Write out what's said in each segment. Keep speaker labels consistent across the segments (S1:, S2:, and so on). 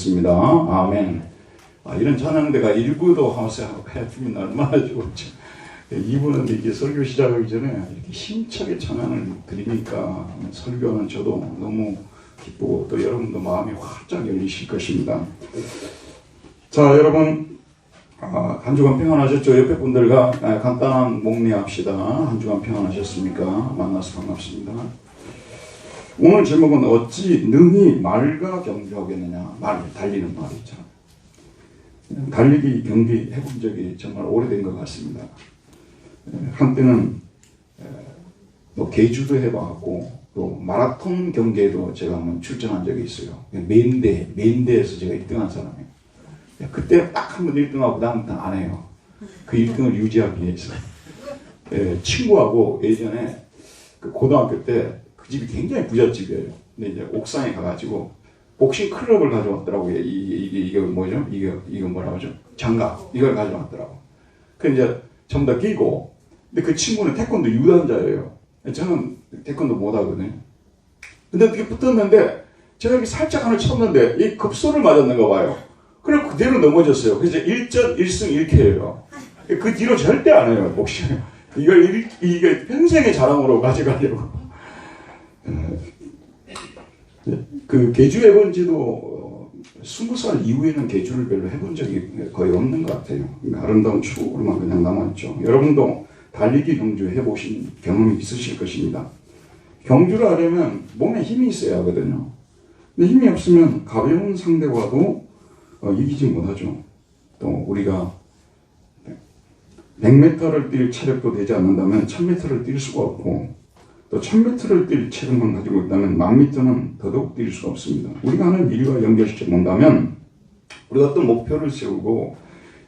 S1: 습니다. 아멘. 이런 찬양대가 1부도 하면서 해주면 얼마나 좋을지. 이분은 이게 설교 시작하기 전에 이렇게 힘차게 찬양을 드리니까 설교는 저도 너무 기쁘고 또 여러분도 마음이 활짝 열리실 것입니다. 자, 여러분 한 주간 평안하셨죠? 옆에 분들과 간단한 목례합시다. 한 주간 평안하셨습니까? 만나서 반갑습니다. 오늘 제목은 어찌 능히 말과 경주하겠느냐. 말, 달리는 말이죠. 달리기 경기 해본 적이 정말 오래된 것 같습니다. 한때는 뭐 계주도 해봤고 또 마라톤 경기에도 제가 한번 출전한 적이 있어요. 맨대에서 제가 1등한 사람이에요. 그때 딱 한 번 1등하고 그다음부터는 안 해요. 그 1등을 유지하기 위해서. 친구하고 예전에 그 고등학교 때 그 집이 굉장히 부잣집이에요. 근데 이제 옥상에 가가지고 복싱 클럽을 가져왔더라고요. 이게 뭐죠? 이거 뭐라고 하죠? 장갑. 이걸 가져왔더라고. 그 이제 전부 다 끼고. 근데 그 친구는 태권도 유단자예요. 저는 태권도 못 하거든요. 근데 어떻게 붙었는데 제가 이렇게 살짝 하나 쳤는데 이 급소를 맞았는가 봐요. 그래서 그대로 넘어졌어요. 그래서 1승 1패예요. 그 뒤로 절대 안 해요, 복싱. 이게 평생의 자랑으로 가져가려고. 그 계주 해본 지도 20살 이후에는 계주를 별로 해본 적이 거의 없는 것 같아요. 아름다운 추억으로만 그냥 남아있죠. 여러분도 달리기 경주 해보신 경험이 있으실 것입니다. 경주를 하려면 몸에 힘이 있어야 하거든요. 근데 힘이 없으면 가벼운 상대와도 이기지 못하죠. 또 우리가 100m를 뛸 체력도 되지 않는다면 1000m를 뛸 수가 없고 또 1000m를 뛸 체력만 가지고 있다면 1000m는 더더욱 뛸 수가 없습니다. 우리가 하는 일과 연결시켜 본다면 우리가 어떤 목표를 세우고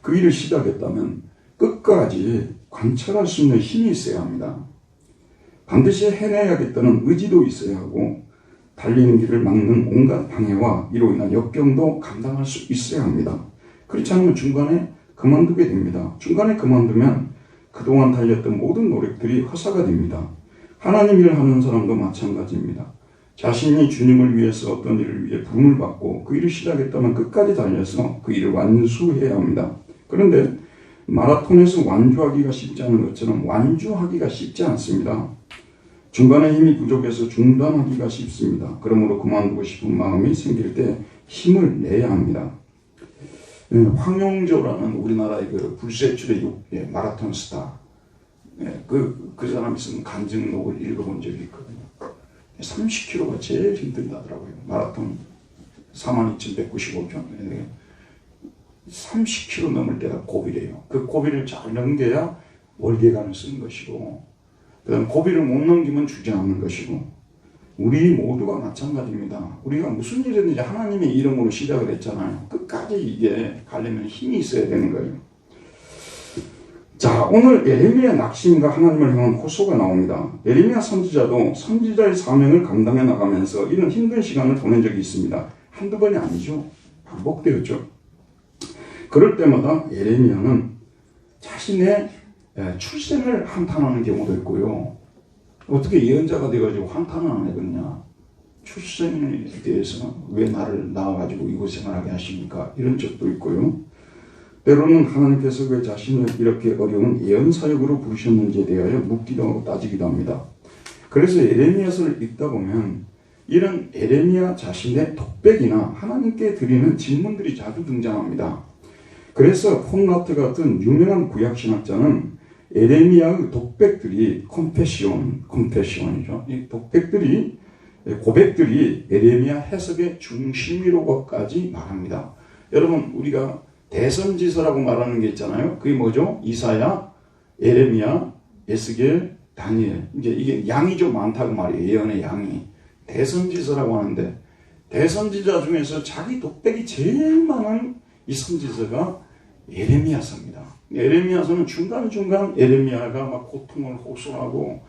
S1: 그 일을 시작했다면 끝까지 관찰할 수 있는 힘이 있어야 합니다. 반드시 해내야겠다는 의지도 있어야 하고 달리는 길을 막는 온갖 방해와 이로 인한 역경도 감당할 수 있어야 합니다. 그렇지 않으면 중간에 그만두게 됩니다. 중간에 그만두면 그동안 달렸던 모든 노력들이 허사가 됩니다. 하나님 일을 하는 사람도 마찬가지입니다. 자신이 주님을 위해서 어떤 일을 위해 부름을 받고 그 일을 시작했다면 끝까지 달려서 그 일을 완수해야 합니다. 그런데 마라톤에서 완주하기가 쉽지 않은 것처럼 완주하기가 쉽지 않습니다. 중간에 힘이 부족해서 중단하기가 쉽습니다. 그러므로 그만두고 싶은 마음이 생길 때 힘을 내야 합니다. 황용조라는 우리나라의 그 불세출의 마라톤 스타. 그 사람이 쓴 간증록을 읽어본 적이 있거든요. 30km가 제일 힘들다더라고요. 마라톤 42,195점. 30km 넘을 때가 고비래요. 그 고비를 잘 넘겨야 월계관을 쓰는 것이고, 그 다음 고비를 못 넘기면 주지 않는 것이고, 우리 모두가 마찬가지입니다. 우리가 무슨 일이든지 하나님의 이름으로 시작을 했잖아요. 끝까지 이게 가려면 힘이 있어야 되는 거예요. 자, 오늘 예레미야 낙심과 하나님을 향한 호소가 나옵니다. 예레미야 선지자도 선지자의 사명을 감당해 나가면서 이런 힘든 시간을 보낸 적이 있습니다. 한두 번이 아니죠. 반복되었죠. 그럴 때마다 예레미야는 자신의 출생을 한탄하는 경우도 있고요. 어떻게 예언자가 돼가지고 한탄을 안 하겠냐. 출생에 대해서 왜 나를 낳아가지고 이곳 생활하게 하십니까? 이런 적도 있고요. 때로는 하나님께서 왜 자신을 이렇게 어려운 예언사역으로 부르셨는지에 대하여 묻기도 하고 따지기도 합니다. 그래서 예레미야서를 읽다 보면 이런 예레미야 자신의 독백이나 하나님께 드리는 질문들이 자주 등장합니다. 그래서 폰라트 같은 유명한 구약신학자는 예레미야의 독백들이 컴패션이죠. 이 독백들이, 고백들이 예레미야 해석의 중심이라고까지 말합니다. 여러분, 우리가 대선지서라고 말하는 게 있잖아요. 그게 뭐죠? 이사야, 예레미야, 에스겔, 다니엘. 이제 이게 양이 좀 많다고 말이에요. 예언의 양이. 대선지서라고 하는데, 대선지자 중에서 자기 독백이 제일 많은 이 선지서가 예레미야서입니다. 예레미야서는 중간중간 예레미야가 막 고통을 호소하고,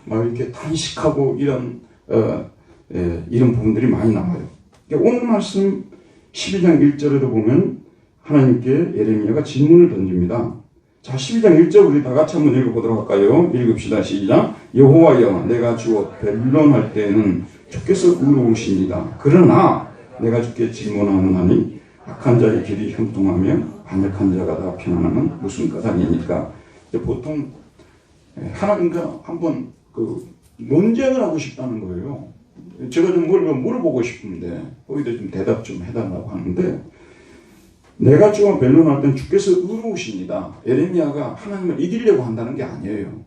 S1: 막 이렇게 탄식하고 이런 부분들이 많이 나와요. 오늘 말씀 12장 1절에도 보면 하나님께 예레미야가 질문을 던집니다. 자, 12장 1절 우리 다 같이 한번 읽어보도록 할까요? 읽읍시다. 시작. 여호와여, 내가 주어 변론할 때에는 주께서 의로우십니다. 그러나 내가 주께 질문하노니 악한 자의 길이 형통하며 반역한 자가 다 평안하면 무슨 까닭이니까. 보통 하나님과 한번 논쟁을 하고 싶다는 거예요. 제가 좀 뭘 물어보고 싶은데 거기다 좀 대답 좀 해달라고 하는데, 내가 지금 변론할 땐 주께서 의로우십니다. 예레미야가 하나님을 이기려고 한다는 게 아니에요.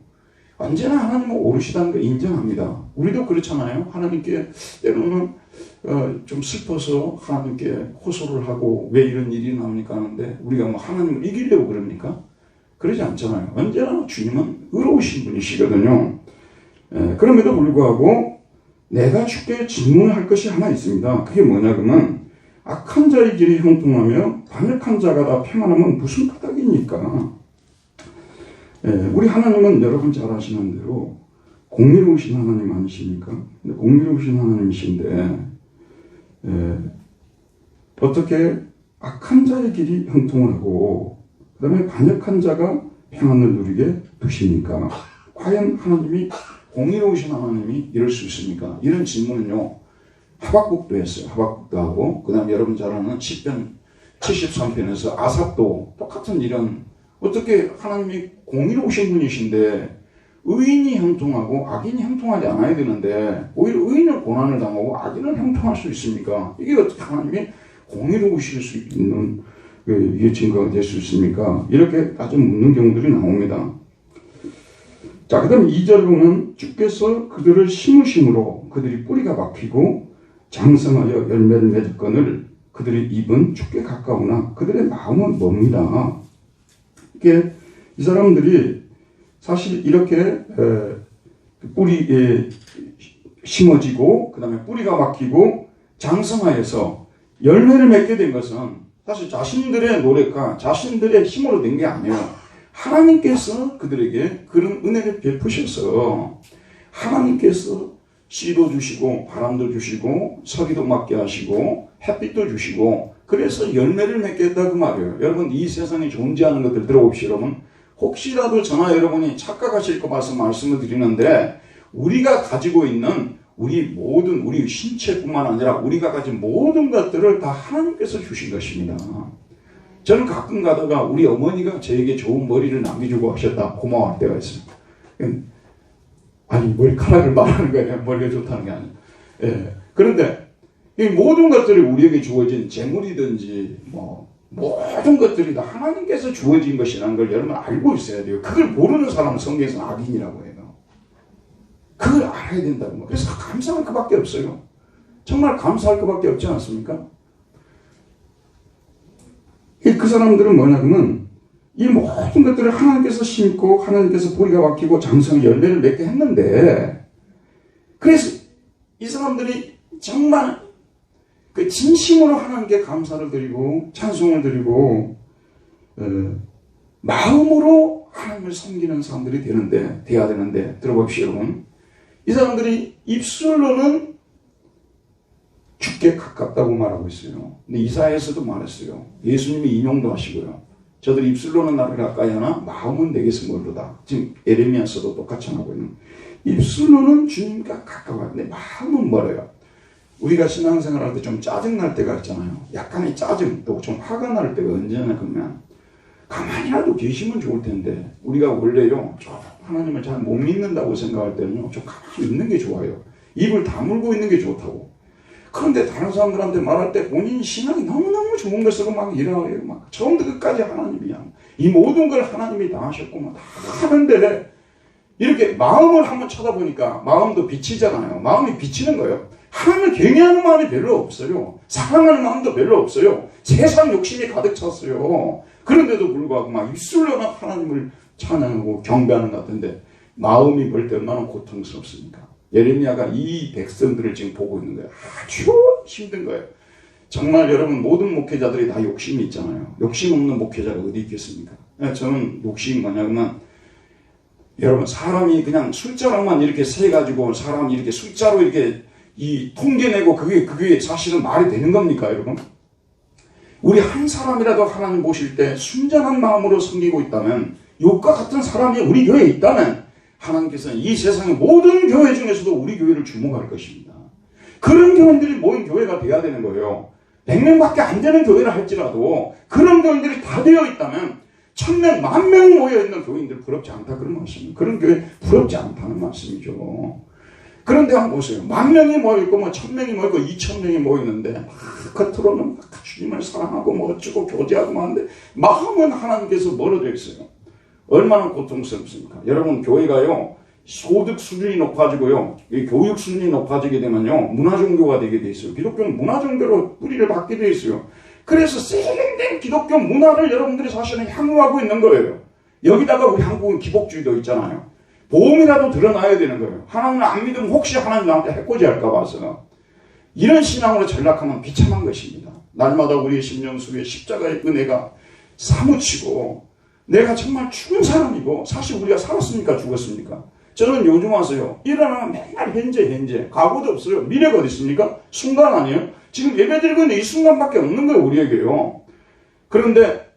S1: 언제나 하나님은 옳으시다는 걸 인정합니다. 우리도 그렇잖아요. 하나님께 때로는 좀 슬퍼서 하나님께 호소를 하고 왜 이런 일이 나옵니까 하는데, 우리가 뭐 하나님을 이기려고 그럽니까? 그러지 않잖아요. 언제나 주님은 의로우신 분이시거든요. 그럼에도 불구하고 내가 주께 질문할 것이 하나 있습니다. 그게 뭐냐 그러면, 악한 자의 길이 형통하며 반역한 자가 다 평안하면 무슨 까닭입니까? 우리 하나님은 여러분 잘 아시는 대로 공의로우신 하나님 아니십니까? 근데 공의로우신 하나님이신데 어떻게 악한 자의 길이 형통을 하고 그 다음에 반역한 자가 평안을 누리게 두십니까? 과연 하나님이 공의로우신 하나님이 이럴 수 있습니까? 이런 질문은요, 하박국도 했어요. 하박국도 하고, 그 다음에 여러분 잘 아는 시편 73편에서 아삽도 똑같은 이런, 어떻게 하나님이 공의로우신 분이신데 의인이 형통하고 악인이 형통하지 않아야 되는데 오히려 의인은 고난을 당하고 악인은 형통할 수 있습니까? 이게 어떻게 하나님이 공의로우실 수 있는 이게 증거가 될 수 있습니까? 이렇게 아주 묻는 경우들이 나옵니다. 자, 그 다음에 2절 보면 주께서 그들을 심으심으로 그들이 뿌리가 박히고 장성하여 열매를 맺었거늘 그들의 입은 주께 가까우나 그들의 마음은 멉니다. 이게 이 사람들이 사실 이렇게 뿌리에 심어지고 그 다음에 뿌리가 박히고 장성하여서 열매를 맺게 된 것은 사실 자신들의 노력과 자신들의 힘으로 된 게 아니에요. 하나님께서 그들에게 그런 은혜를 베푸셔서 하나님께서 씨도 주시고 바람도 주시고 서리도 맞게 하시고 햇빛도 주시고 그래서 열매를 맺게 했다 그 말이에요. 여러분 이 세상에 존재하는 것들 들어봅시다. 여러분 혹시라도 저나 여러분이 착각하실까 봐서 말씀을 드리는데, 우리가 가지고 있는 우리 모든 우리 신체뿐만 아니라 우리가 가진 모든 것들을 다 하나님께서 주신 것입니다. 저는 가끔 가다가 우리 어머니가 저에게 좋은 머리를 남겨주고 하셨다 고마워할 때가 있어요. 아니 머리카락을 말하는 거예요. 머리가 좋다는 게 아니에요. 예. 그런데 이 모든 것들이 우리에게 주어진 재물이든지 모든 것들이 다 하나님께서 주어진 것이라는 걸 여러분 알고 있어야 돼요. 그걸 모르는 사람은 성경에서는 악인이라고 해요. 그걸 알아야 된다는 거예요. 그래서 감사할 것밖에 없어요. 정말 감사할 것밖에 없지 않습니까? 그 사람들은 뭐냐 그러면 이 모든 것들을 하나님께서 심고 하나님께서 뿌리가 박히고 장성의 열매를 맺게 했는데, 그래서 이 사람들이 정말 그 진심으로 하나님께 감사를 드리고 찬송을 드리고 마음으로 하나님을 섬기는 사람들이 돼야 되는데 들어봅시다 여러분. 이 사람들이 입술로는 주께 가깝다고 말하고 있어요. 근데 이사야에서도 말했어요. 예수님이 인용도 하시고요. 저들 입술로는 나를 가까이 하나 마음은 내게서 멀도다. 지금 에레미야서도 똑같이 하고 있는, 입술로는 주님과 가까워하는데 마음은 멀어요. 우리가 신앙생활 할 때 좀 짜증날 때가 있잖아요. 약간의 짜증, 또 좀 화가 날 때가 언제나 그러면 가만히라도 계시면 좋을 텐데, 우리가 원래요 좀 하나님을 잘 못 믿는다고 생각할 때는요 좀 가만히 있는 게 좋아요. 입을 다물고 있는 게 좋다고. 그런데 다른 사람들한테 말할 때 본인 신앙이 너무너무 좋은 것으로 막 일어나요. 막 처음부터 끝까지 하나님이야. 이 모든 걸 하나님이 다 하셨고 막 다 하는데, 이렇게 마음을 한번 쳐다보니까 마음도 비치잖아요. 마음이 비치는 거예요. 하나님을 경외하는 마음이 별로 없어요. 사랑하는 마음도 별로 없어요. 세상 욕심이 가득 찼어요. 그런데도 불구하고 막 입술로만 하나님을 찬양하고 경배하는 것 같은데 마음이 멀 때 얼마나 고통스럽습니까? 예레미야가 이 백성들을 지금 보고 있는 거예요. 아주 힘든 거예요. 정말 여러분 모든 목회자들이 다 욕심이 있잖아요. 욕심 없는 목회자가 어디 있겠습니까? 저는 욕심이 뭐냐면, 여러분 사람이 그냥 숫자로만 이렇게 세가지고 사람이 이렇게 숫자로 이렇게 이 통계내고 그게 사실은 말이 되는 겁니까 여러분? 우리 한 사람이라도 하나님 보실 때 순전한 마음으로 섬기고 있다면, 욥과 같은 사람이 우리 교회에 있다면 하나님께서는 이 세상의 모든 교회 중에서도 우리 교회를 주목할 것입니다. 그런 교인들이 모인 교회가 돼야 되는 거예요. 100명밖에 안 되는 교회라 할지라도 그런 교인들이 다 되어 있다면 1000명, 10,000명이 모여있는 교인들 부럽지 않다 그런 말씀이에요. 그런 교회 부럽지 않다는 말씀이죠. 그런데 한번 보세요. 10,000명이 모여있고 1,000명이 모이고 2,000명이 모이는데 막 겉으로는 막 주님을 사랑하고 뭐 어쩌고 교제하고 하는데 마음은 하나님께서 멀어져 있어요. 얼마나 고통스럽습니까? 여러분 교회가요 소득 수준이 높아지고요 교육 수준이 높아지게 되면요 문화종교가 되게 돼 있어요. 기독교는 문화종교로 뿌리를 받게 돼 있어요. 그래서 세련된 기독교 문화를 여러분들이 사실은 향유하고 있는 거예요. 여기다가 우리 한국은 기복주의도 있잖아요. 보험이라도 드러나야 되는 거예요. 하나님을 안 믿으면 혹시 하나님 나한테 해코지할까 봐서. 이런 신앙으로 전락하면 비참한 것입니다. 날마다 우리의 심령 속에 십자가의 은혜가 사무치고 내가 정말 죽은 사람이고 사실 우리가 살았습니까 죽었습니까? 저는 요즘 와서요 일어나면 맨날 현재 과거도 없어요. 미래가 어디 있습니까? 순간 아니에요? 지금 예배드리고 있는 이 순간밖에 없는 거예요 우리에게요. 그런데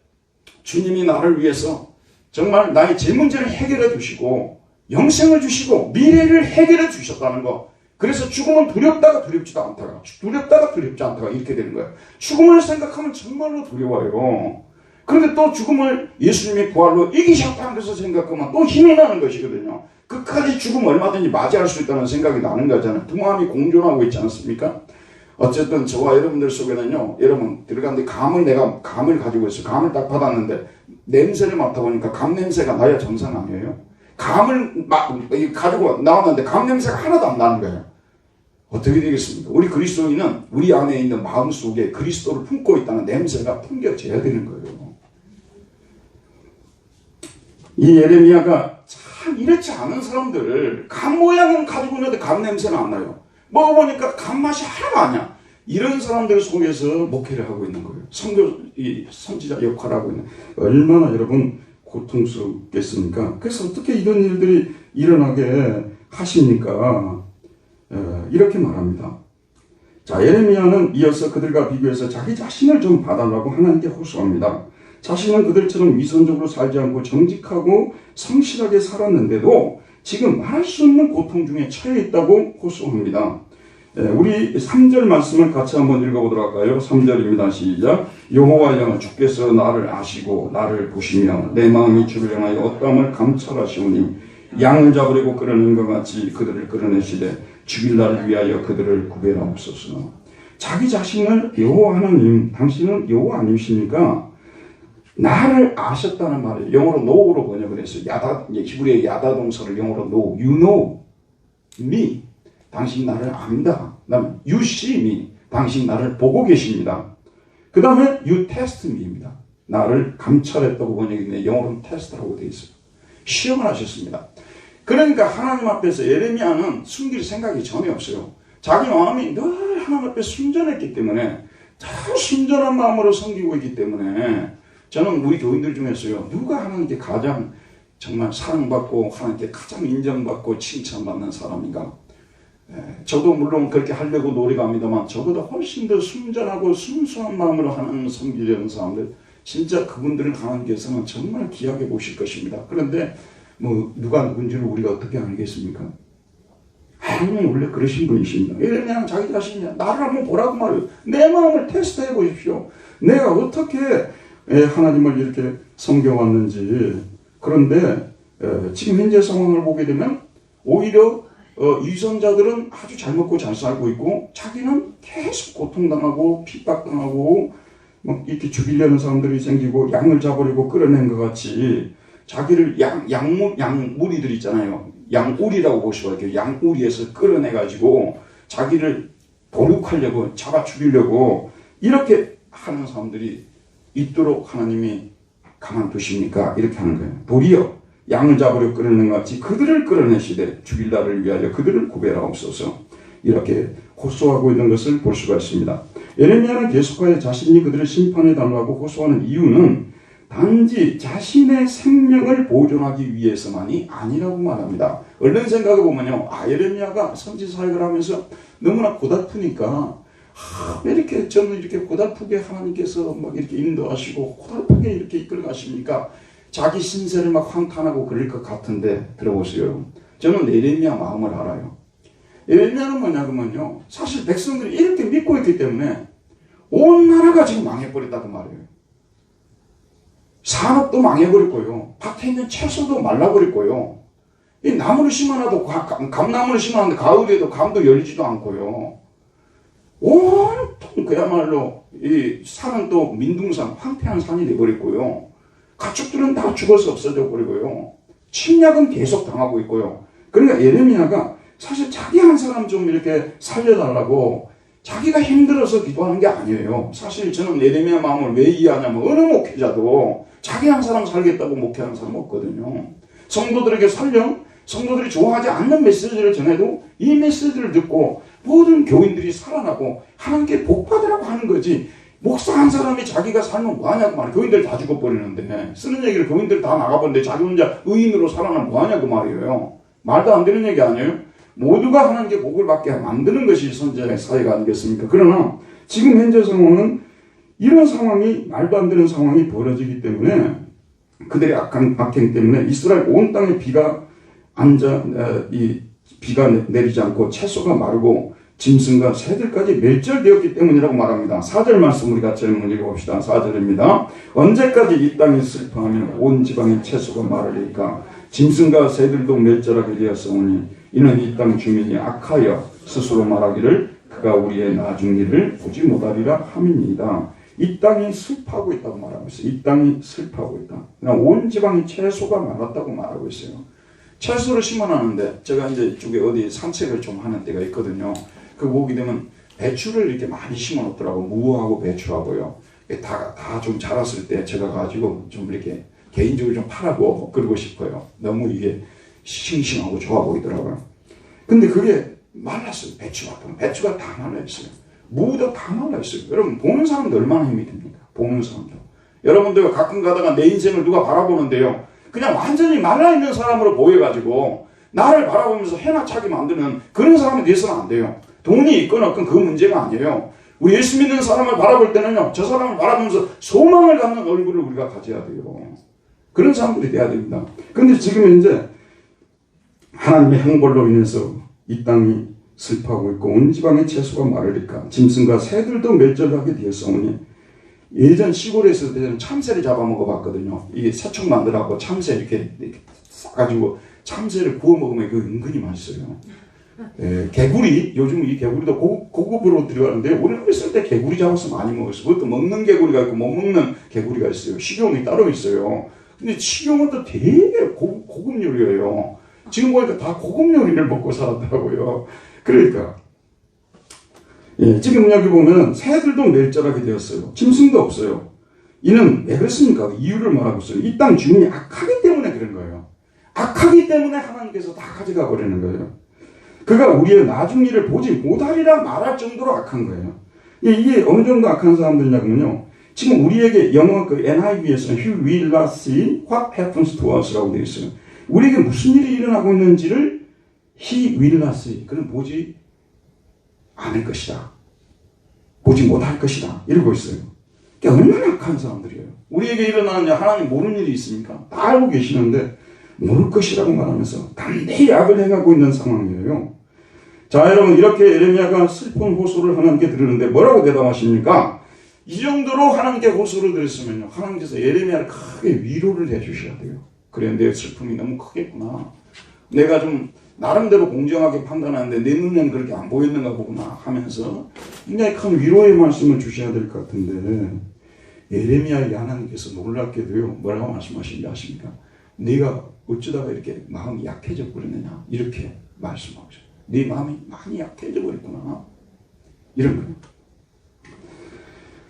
S1: 주님이 나를 위해서 정말 나의 제 문제를 해결해 주시고 영생을 주시고 미래를 해결해 주셨다는 거. 그래서 죽음은 두렵다가 두렵지 않다가 이렇게 되는 거예요. 죽음을 생각하면 정말로 두려워요. 그런데 또 죽음을 예수님이 부활로 이기셨다는 것을 생각하면 또 힘이 나는 것이거든요. 끝까지 죽음 얼마든지 맞이할 수 있다는 생각이 나는 거잖아요. 두 마음이 공존하고 있지 않습니까? 어쨌든 저와 여러분들 속에는요, 여러분 들어갔는데 내가 감을 가지고 있어요. 감을 딱 받았는데 냄새를 맡아보니까 감 냄새가 나야 정상 아니에요? 감을 가지고 나왔는데 감 냄새가 하나도 안 나는 거예요. 어떻게 되겠습니까? 우리 그리스도인은 우리 안에 있는 마음 속에 그리스도를 품고 있다는 냄새가 풍겨져야 되는 거예요. 이 예레미야가 참 이렇지 않은 사람들 감 모양은 가지고 있는데 감 냄새는 안 나요. 먹어보니까 감 맛이 하나도 아니야. 이런 사람들 속에서 목회를 하고 있는 거예요. 선지자 역할을 하고 있는. 얼마나 여러분 고통스럽겠습니까? 그래서 어떻게 이런 일들이 일어나게 하십니까? 이렇게 말합니다. 자, 예레미야는 이어서 그들과 비교해서 자기 자신을 좀 봐달라고 하나님께 호소합니다. 자신은 그들처럼 위선적으로 살지 않고 정직하고 성실하게 살았는데도 지금 말할 수 없는 고통 중에 처해 있다고 호소합니다. 우리 3절 말씀을 같이 한번 읽어보도록 할까요? 3절입니다. 시작. 여호와여 주께서 나를 아시고 나를 보시며 내 마음이 주를 향하여 어떠함을 감찰하시오니 양을 잡으려고 끌어낸 것 같이 그들을 끌어내시되 죽일 날을 위하여 그들을 구별하옵소서. 자기 자신을 여호와 하나님, 당신은 여호와 아니십니까? 나를 아셨다는 말을 영어로 know로 번역을 했어요. 히브리의 야다 동사를 영어로 know. You know me. 당신 나를 압니다. 그다음에 you see me. 당신 나를 보고 계십니다. 그 다음에 you test me입니다. 나를 감찰했다고 번역했는데 영어로는 test라고 되어 있어요. 시험을 하셨습니다. 그러니까 하나님 앞에서 예레미야는 숨길 생각이 전혀 없어요. 자기 마음이 늘 하나님 앞에 순전했기 때문에 다 순전한 마음으로 섬기고 있기 때문에 저는 우리 교인들 중에서요 누가 하나님께 가장 정말 사랑받고 하나님께 가장 인정받고 칭찬받는 사람인가? 저도 물론 그렇게 하려고 노력합니다만 저보다 훨씬 더 순전하고 순수한 마음으로 하나님을 섬기려는 사람들 진짜 그분들은 하나님께서는 정말 귀하게 보실 것입니다. 그런데 누가 누군지를 우리가 어떻게 알겠습니까? 하나님은 원래 그러신 분이십니다. 예레미야는 자기 자신이 나를 한번 보라고 말해요. 내 마음을 테스트해 보십시오. 내가 어떻게 하나님을 이렇게 섬겨왔는지. 그런데 지금 현재 상황을 보게 되면 오히려 위선자들은 아주 잘 먹고 잘 살고 있고 자기는 계속 고통당하고 핍박당하고 막 이렇게 죽이려는 사람들이 생기고 양을 잡으려고 끌어낸 것 같이 자기를 양무리들 있잖아요. 양우리라고 보시고 이렇게 양우리에서 끌어내가지고 자기를 도륙하려고 잡아 죽이려고 이렇게 하는 사람들이 있도록 하나님이 가만두십니까? 이렇게 하는 거예요. 도리어 양을 잡으려 끌어낸 것 같이 그들을 끌어내시되 죽일 날을 위하여 그들을 구별하옵소서. 이렇게 호소하고 있는 것을 볼 수가 있습니다. 예레미야는 계속하여 자신이 그들을 심판해 달라고 호소하는 이유는 단지 자신의 생명을 보존하기 위해서만이 아니라고 말합니다. 얼른 생각해 보면요, 예레미야가 선지 사역을 하면서 너무나 고달프니까 왜 이렇게 저는 이렇게 고달프게 하나님께서 막 이렇게 인도하시고 고달프게 이렇게 이끌어 가십니까? 자기 신세를 막 황탄하고 그럴 것 같은데 들어보세요. 저는 예레미야 마음을 알아요. 예레미야는 뭐냐면요, 사실 백성들이 이렇게 믿고 있기 때문에 온 나라가 지금 망해버렸다고 말이에요. 산업도 망해버렸고요, 밭에 있는 채소도 말라버렸고요, 이 나무를 심어놔도 감나무를 심어놨는데 가을에도 감도 열리지도 않고요, 온통 그야말로 이 산은 또 민둥산, 황폐한 산이 돼버렸고요, 가축들은 다 죽어서 없어져 버리고요, 침략은 계속 당하고 있고요. 그러니까 예레미야가 사실 자기 한 사람 좀 이렇게 살려달라고 자기가 힘들어서 기도하는 게 아니에요. 사실 저는 예레미야 마음을 왜 이해하냐면, 어느 목회자도 자기 한 사람 살겠다고 목회하는 사람 없거든요. 성도들에게 설령 성도들이 좋아하지 않는 메시지를 전해도 이 메시지를 듣고 모든 교인들이 살아나고 하나님께 복받으라고 하는 거지, 목사 한 사람이 자기가 살면 뭐하냐고 말이에요. 교인들 다 죽어버리는데, 쓰는 얘기를 교인들 다 나가버리는데 자기 혼자 의인으로 살아나면 뭐하냐고 말이에요. 말도 안 되는 얘기 아니에요. 모두가 하나님께 복을 받게 만드는 것이 선지자의 사회가 아니겠습니까? 그러나 지금 현재 상황은 이런 상황이, 말도 안 되는 상황이 벌어지기 때문에, 그들의 악행 때문에 이스라엘 온 땅에 비가 내리지 않고 채소가 마르고 짐승과 새들까지 멸절되었기 때문이라고 말합니다. 4절 말씀 우리 같이 한번 읽어봅시다. 4절입니다. 언제까지 이 땅이 슬퍼하며 온 지방의 채소가 마르리까? 짐승과 새들도 멸절하게 되었으니 이는 이 땅 주민이 악하여 스스로 말하기를 그가 우리의 나중 일을 보지 못하리라 함이니이다. 이 땅이 슬퍼하고 있다고 말하고 있어요. 이 땅이 슬퍼하고 있다. 그냥 온 지방이 채소가 말랐다고 말하고 있어요. 채소를 심어놨는데, 제가 이제 이쪽에 어디 산책을 좀 하는 때가 있거든요. 그 보게 되면 배추를 이렇게 많이 심어놓더라고. 무하고 배추하고요. 다 좀 자랐을 때 제가 가지고 좀 이렇게 개인적으로 좀 팔아보고 그러고 싶어요. 너무 이게 싱싱하고 좋아 보이더라고요. 근데 그게 말랐어요. 배추가 다 말라있어요. 무도 다 말라있어요. 여러분, 보는 사람도 얼마나 힘이 듭니까? 보는 사람도. 여러분들 가끔 가다가 내 인생을 누가 바라보는데요, 그냥 완전히 말라있는 사람으로 보여가지고 나를 바라보면서 해나 차게 만드는 그런 사람이 돼서는 안 돼요. 돈이 있건 없건 그 문제가 아니에요. 우리 예수 믿는 사람을 바라볼 때는요, 저 사람을 바라보면서 소망을 갖는 얼굴을 우리가 가져야 돼요. 그런 사람들이 돼야 됩니다. 근데 지금 현재 하나님의 형벌로 인해서 이 땅이 슬퍼하고 있고 온 지방의 채소가 마르니까 짐승과 새들도 멸절하게 되었사오니, 예전 시골에 있을 때는 참새를 잡아먹어 봤거든요. 이게 새총 만들라고 참새 이렇게 싸가지고 참새를 구워 먹으면 그 은근히 맛있어요. 개구리, 요즘 이 개구리도 고급으로 들어가는데, 우리는 있을 때 개구리 잡아서 많이 먹었어요. 그것도 먹는 개구리가 있고 못 먹는 개구리가 있어요. 식용이 따로 있어요. 근데 식용은 또 되게 고급 요리예요. 지금 보니까 다 고급 요리를 먹고 살았더라고요. 그러니까 지금 여기 보면 새들도 멸절하게 되었어요. 짐승도 없어요. 이는 왜 그렇습니까? 이유를 말하고 있어요. 이 땅 주인이 악하기 때문에 그런 거예요. 악하기 때문에 하나님께서 다 가져가 버리는 거예요. 그가 우리의 나중 일을 보지 못하리라 말할 정도로 악한 거예요. 이게 어느 정도 악한 사람들이냐면요, 지금 우리에게 영어 그 NIV에서는 He will not see what happens to us라고 되어 있어요. 우리에게 무슨 일이 일어나고 있는지를 He will not see, 그는 보지 않을 것이다, 보지 못할 것이다, 이러고 있어요. 그러니까 얼마나 악한 사람들이에요. 우리에게 일어나는 하나님 모르는 일이 있습니까? 다 알고 계시는데 모를 것이라고 말하면서 담대히 악을 행하고 있는 상황이에요. 자, 여러분, 이렇게 예레미야가 슬픈 호소를 하나님께 들으는데 뭐라고 대답하십니까? 이 정도로 하나님께 호소를 드렸으면요, 하나님께서 예레미야를 크게 위로를 해주셔야 돼요. 그래, 내 슬픔이 너무 크겠구나, 내가 좀 나름대로 공정하게 판단하는데 내 눈에는 그렇게 안 보였는가 보구나 하면서 굉장히 큰 위로의 말씀을 주셔야 될 것 같은데, 예레미야에게 하나님께서 놀랍게도요, 뭐라고 말씀하시는지 아십니까? 네가 어쩌다가 이렇게 마음이 약해져 버렸느냐, 이렇게 말씀하고 있어요. 네 마음이 많이 약해져 버렸구나, 이런 거예요.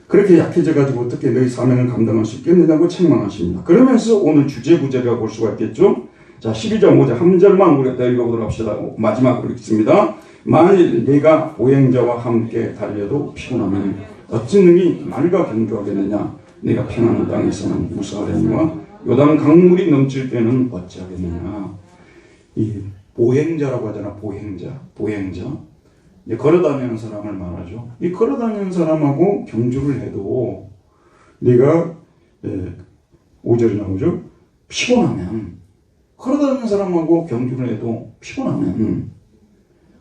S1: 그렇게 약해져가지고 어떻게 너희 사명을 감당할 수 있겠느냐고 책망하십니다. 그러면서 오늘 주제 구절이라고 볼 수가 있겠죠. 자, 12장 5절 한 절만 우리가 더 읽어보도록 합시다. 마지막으로 읽습니다. 만일 네가 보행자와 함께 달려도 피곤하면 어찌 능히 말과 경주하겠느냐? 네가 평안한 땅에서는 무사하려니와 요단 강물이 넘칠 때는 어찌하겠느냐? 이 보행자라고 하잖아. 보행자. 이제 걸어다니는 사람을 말하죠. 이 걸어다니는 사람하고 경주를 해도 네가 5절이 나오죠. 피곤하면, 걸어다니는 사람하고 경주를 해도 피곤하면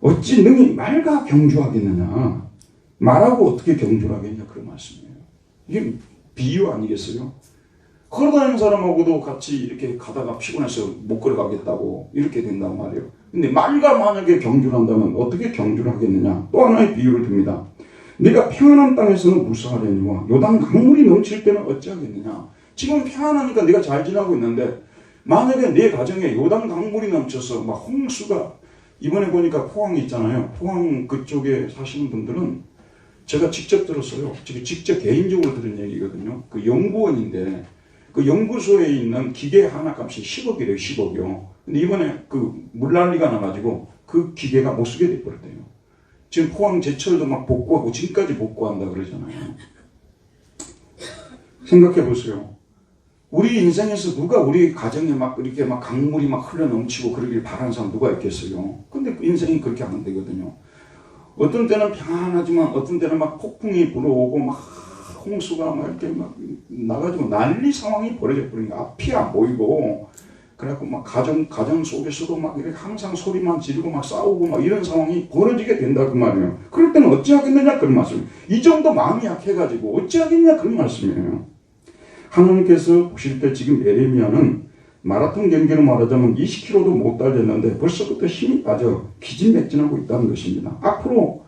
S1: 어찌 능히 말과 경주하겠느냐. 말하고 어떻게 경주를 하겠냐 그런 말씀이에요. 이게 비유 아니겠어요? 걸어다니는 사람하고도 같이 이렇게 가다가 피곤해서 못 걸어가겠다고 이렇게 된단 말이에요. 근데 말과 만약에 경주를 한다면 어떻게 경주를 하겠느냐. 또 하나의 비유를 듭니다. 네가 평안한 땅에서는 무사하려니와 요단 강물이 넘칠 때는 어찌하겠느냐. 지금 평안하니까 네가 잘 지나고 있는데 만약에 내 가정에 요단 강물이 넘쳐서 막 홍수가, 이번에 보니까 포항이 있잖아요. 포항 그쪽에 사시는 분들은 제가 직접 들었어요. 직접 개인적으로 들은 얘기거든요. 그 연구원인데 그 연구소에 있는 기계 하나 값이 10억이래요. 10억이요. 근데 이번에 그 물난리가 나가지고 그 기계가 못 쓰게 돼버렸대요. 지금 포항 제철도 막 복구하고 지금까지 복구한다 그러잖아요. 생각해 보세요. 우리 인생에서 누가 우리 가정에 막 이렇게 막 강물이 막 흘러 넘치고 그러길 바라는 사람 누가 있겠어요? 근데 인생이 그렇게 안 되거든요. 어떤 때는 평안하지만 어떤 때는 막 폭풍이 불어오고 막 홍수가 막 이렇게 막 나가지고 난리 상황이 벌어져 버리니까 앞이 안 보이고, 그래갖고 막 가정 속에서도 막 이렇게 항상 소리만 지르고 막 싸우고 막 이런 상황이 벌어지게 된다 그 말이에요. 그럴 때는 어찌하겠느냐 그런 말씀. 이 정도 마음이 약해가지고 어찌하겠냐 그런 말씀이에요. 하나님께서 보실 때 지금 에레미야는 마라톤 경기로 말하자면 20km도 못 달렸는데 벌써부터 힘이 빠져 기진맥진하고 있다는 것입니다. 앞으로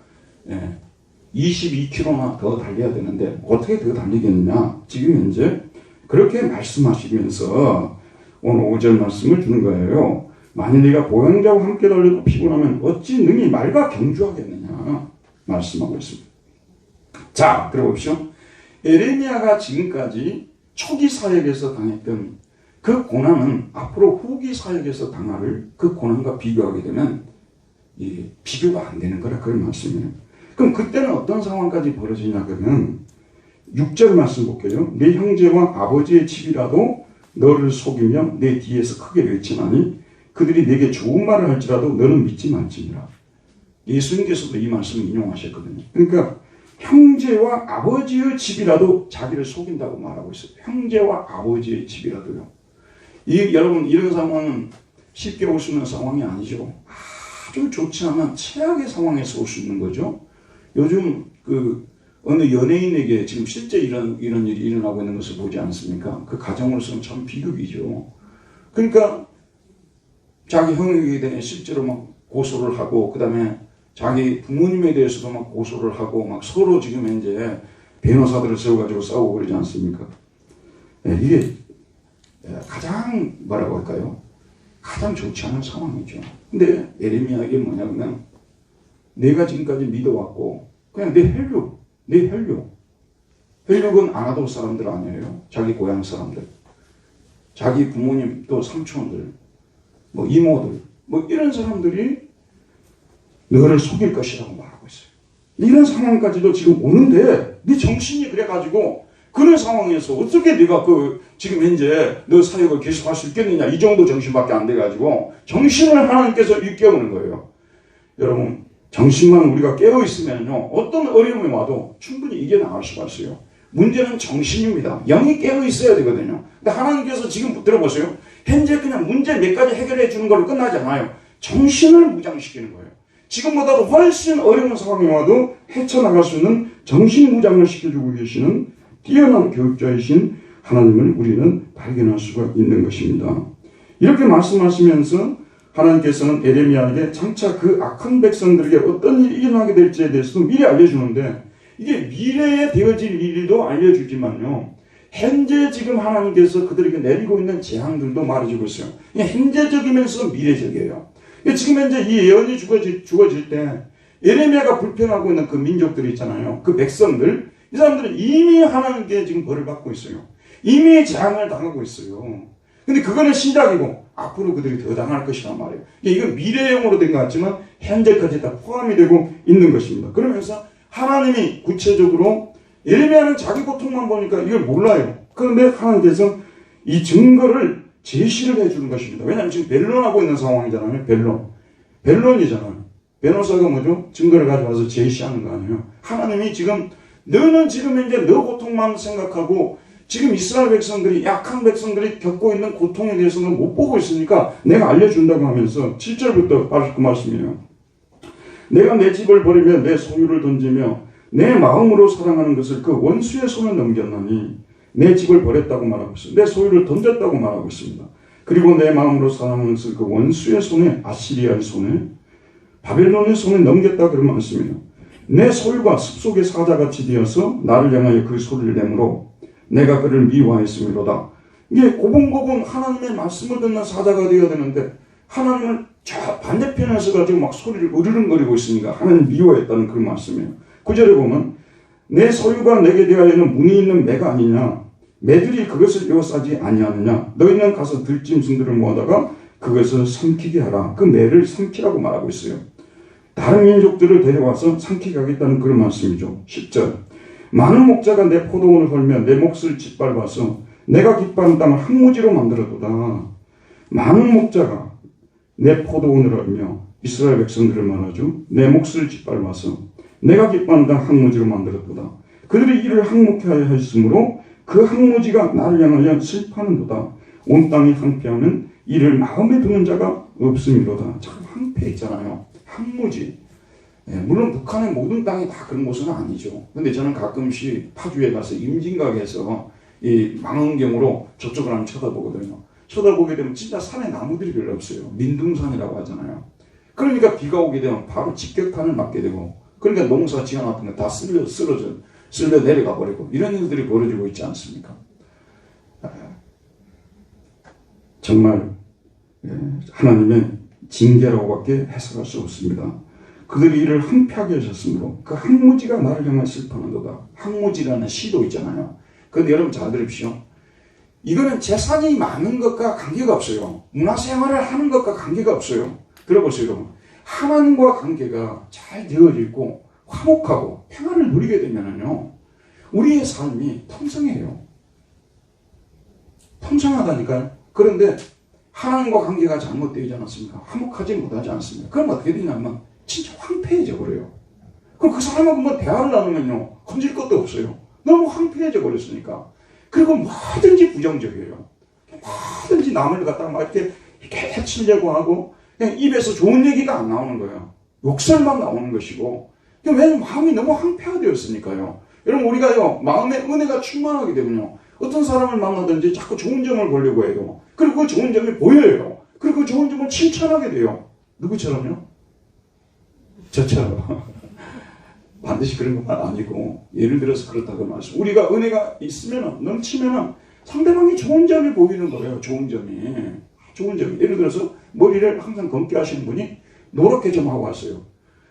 S1: 22km나 더 달려야 되는데 어떻게 더 달리겠느냐. 지금 현재 그렇게 말씀하시면서 오늘 5절 말씀을 주는 거예요. 만일 네가 보행자와 함께 달려도 피곤하면 어찌 능히 말과 경주하겠느냐 말씀하고 있습니다. 자, 들어보십시오. 에레미야가 지금까지 초기 사역에서 당했던 그 고난은 앞으로 후기 사역에서 당할 그 고난과 비교하게 되면 비교가 안 되는 거라 그런 말씀이에요. 그럼 그때는 어떤 상황까지 벌어지냐 그러면 6절 말씀 볼게요. 내 형제와 아버지의 집이라도 너를 속이며 내 뒤에서 크게 외치나니 그들이 내게 좋은 말을 할지라도 너는 믿지 말지니라. 예수님께서도 이 말씀을 인용하셨거든요. 그러니까 형제와 아버지의 집이라도 자기를 속인다고 말하고 있어요. 형제와 아버지의 집이라도요. 여러분 이런 상황은 쉽게 올 수 있는 상황이 아니죠. 아주 좋지 않은 최악의 상황에서 올 수 있는 거죠. 요즘 어느 연예인에게 지금 실제 이런 일이 일어나고 있는 것을 보지 않습니까? 그 가정으로서는 참 비극이죠. 그러니까 자기 형에게 대해 실제로 막 고소를 하고, 그 다음에 자기 부모님에 대해서도 막 고소를 하고, 막 서로 지금 이제 변호사들을 세워가지고 싸우고 그러지 않습니까? 이게 가장 뭐라고 할까요? 가장 좋지 않은 상황이죠. 근데 에레미야에게 뭐냐면 내가 지금까지 믿어왔고 그냥 내 혈육은 아나도 사람들 아니에요. 자기 고향 사람들, 자기 부모님 또 삼촌들, 뭐 이모들, 뭐 이런 사람들이 너를 속일 것이라고 말하고 있어요. 이런 상황까지도 지금 오는데 네 정신이 그래가지고 그런 상황에서 어떻게 네가 지금 현재 너 사역을 계속할 수 있겠느냐, 이 정도 정신밖에 안 돼가지고 정신을 하나님께서 일깨우는 거예요. 여러분 정신만 우리가 깨어있으면요 어떤 어려움이 와도 충분히 이겨나갈 수가 있어요. 문제는 정신입니다. 영이 깨어있어야 되거든요. 근데 하나님께서 지금 들어보세요. 현재 그냥 문제 몇 가지 해결해 주는 걸로 끝나지 않아요. 정신을 무장시키는 거예요. 지금보다도 훨씬 어려운 상황이 와도 헤쳐나갈 수 있는 정신 무장을 시켜주고 계시는 뛰어난 교육자이신 하나님을 우리는 발견할 수가 있는 것입니다. 이렇게 말씀하시면서 하나님께서는 에레미야에게 장차 그 악한 백성들에게 어떤 일이 일어나게 될지에 대해서도 미리 알려주는데, 이게 미래에 되어질 일도 알려주지만요 현재 지금 하나님께서 그들에게 내리고 있는 재앙들도 말해주고 있어요. 현재적이면서 미래적이에요. 지금 현재 이 예언이 주어질 때 에레미야가 불평하고 있는 그 민족들이 있잖아요. 그 백성들, 이 사람들은 이미 하나님께 지금 벌을 받고 있어요. 이미 재앙을 당하고 있어요. 근데 그거는 시작이고 앞으로 그들이 더 당할 것이란 말이에요. 이건 미래형으로 된 것 같지만 현재까지 다 포함이 되고 있는 것입니다. 그러면서 하나님이 구체적으로, 에레미야는 자기 고통만 보니까 이걸 몰라요. 그런데 하나님께서 이 증거를 제시를 해주는 것입니다. 왜냐하면 지금 변론하고 있는 상황이잖아요. 변론이잖아요. 변호사가 뭐죠? 증거를 가져와서 제시하는 거 아니에요. 하나님이 지금 너는 지금 현재 너 고통만 생각하고 지금 이스라엘 백성들이, 약한 백성들이 겪고 있는 고통에 대해서는 못 보고 있으니까 내가 알려준다고 하면서 7절부터 바로 그 말씀이에요. 내가 내 집을 버리며 내 소유를 던지며 내 마음으로 사랑하는 것을 그 원수의 손에 넘겼나니 내 집을 버렸다고 말하고 있습니다. 내 소유를 던졌다고 말하고 있습니다. 그리고 내 마음으로 사랑하는 것을 그 원수의 손에, 아시리아의 손에, 바벨론의 손에 넘겼다 그러면 않습니다. 내 소유가 습속의 사자같이 되어서 나를 향하여 그 소리를 내므로 내가 그를 미워했음이로다. 이게 고분고분 하나님의 말씀을 듣는 사자가 되어야 되는데 하나님을 저 반대편에서 가지고 막 소리를 으르렁거리고 있으니까 하나님 미워했다는 그런 말씀이에요. 9절에 보면 내 소유가 내게 대하여는 문이 있는 매가 아니냐, 매들이 그것을 에워싸지 아니하느냐, 너희는 가서 들짐승들을 모아다가 그것을 삼키게 하라. 그 매를 삼키라고 말하고 있어요. 다른 민족들을 데려와서 삼키게 하겠다는 그런 말씀이죠. 10절 많은 목자가 내 포도원을 헐며 내 몫을 짓밟아서 내가 기뻐하는 땅을 항무지로 만들어도다. 많은 목자가 내 포도원을 헐며 이스라엘 백성들을 말하죠. 내 몫을 짓밟아서 내가 기뻐하는 땅 항무지로 만들었도다. 그들이 이를 항목해 하였으므로 그 항무지가 나를 향하여 슬퍼하는도다. 온 땅이 항폐하면 이를 마음에 두는 자가 없음이로다. 참 항폐했잖아요. 항무지. 예, 물론 북한의 모든 땅이 다 그런 곳은 아니죠. 근데 저는 가끔씩 파주에 가서 임진각에서 이 망원경으로 저쪽을 한번 쳐다보거든요. 쳐다보게 되면 진짜 산에 나무들이 별로 없어요. 민둥산이라고 하잖아요. 그러니까 비가 오게 되면 바로 직격탄을 맞게 되고, 그러니까 농사 지어놨던 거 다 쓸려 내려가 버리고, 이런 일들이 벌어지고 있지 않습니까? 정말 하나님의 징계라고밖에 해석할 수 없습니다. 그들이 이를 항폐하게 하셨으므로 그 항무지가 나를 향해 슬퍼하는도다. 항무지라는 시도 있잖아요. 그런데 여러분 잘 들으십시오. 이거는 재산이 많은 것과 관계가 없어요. 문화생활을 하는 것과 관계가 없어요. 들어보세요, 여러분. 하나님과 관계가 잘 되어져 있고 화목하고 평안을 누리게 되면은요, 우리의 삶이 풍성해요. 풍성하다니까요. 그런데 하나님과 관계가 잘못되지 않았습니까? 화목하지 못하지 않습니까? 그럼 어떻게 되냐면 진짜 황폐해져 버려요. 그럼 그 사람하고 뭐 대화를 나누면요, 건질 것도 없어요. 너무 황폐해져 버렸으니까. 그리고 뭐든지 부정적이에요. 뭐든지 남을 갖다가 막 이렇게 해치려고 하고, 그냥 입에서 좋은 얘기가 안 나오는 거예요. 욕설만 나오는 것이고. 왜냐면 마음이 너무 황폐화되었으니까요. 여러분, 우리가요, 마음에 은혜가 충만하게 되면요, 어떤 사람을 만나든지 자꾸 좋은 점을 보려고 해요. 그리고 그 좋은 점이 보여요. 그리고 그 좋은 점을 칭찬하게 돼요. 누구처럼요? 저처럼. 반드시 그런 것만 아니고, 예를 들어서 그렇다고 말씀. 우리가 은혜가 있으면, 넘치면 상대방이 좋은 점이 보이는 거예요. 좋은 점이. 좋은 점이. 예를 들어서 머리를 항상 검게 하시는 분이 노랗게 좀 하고 왔어요.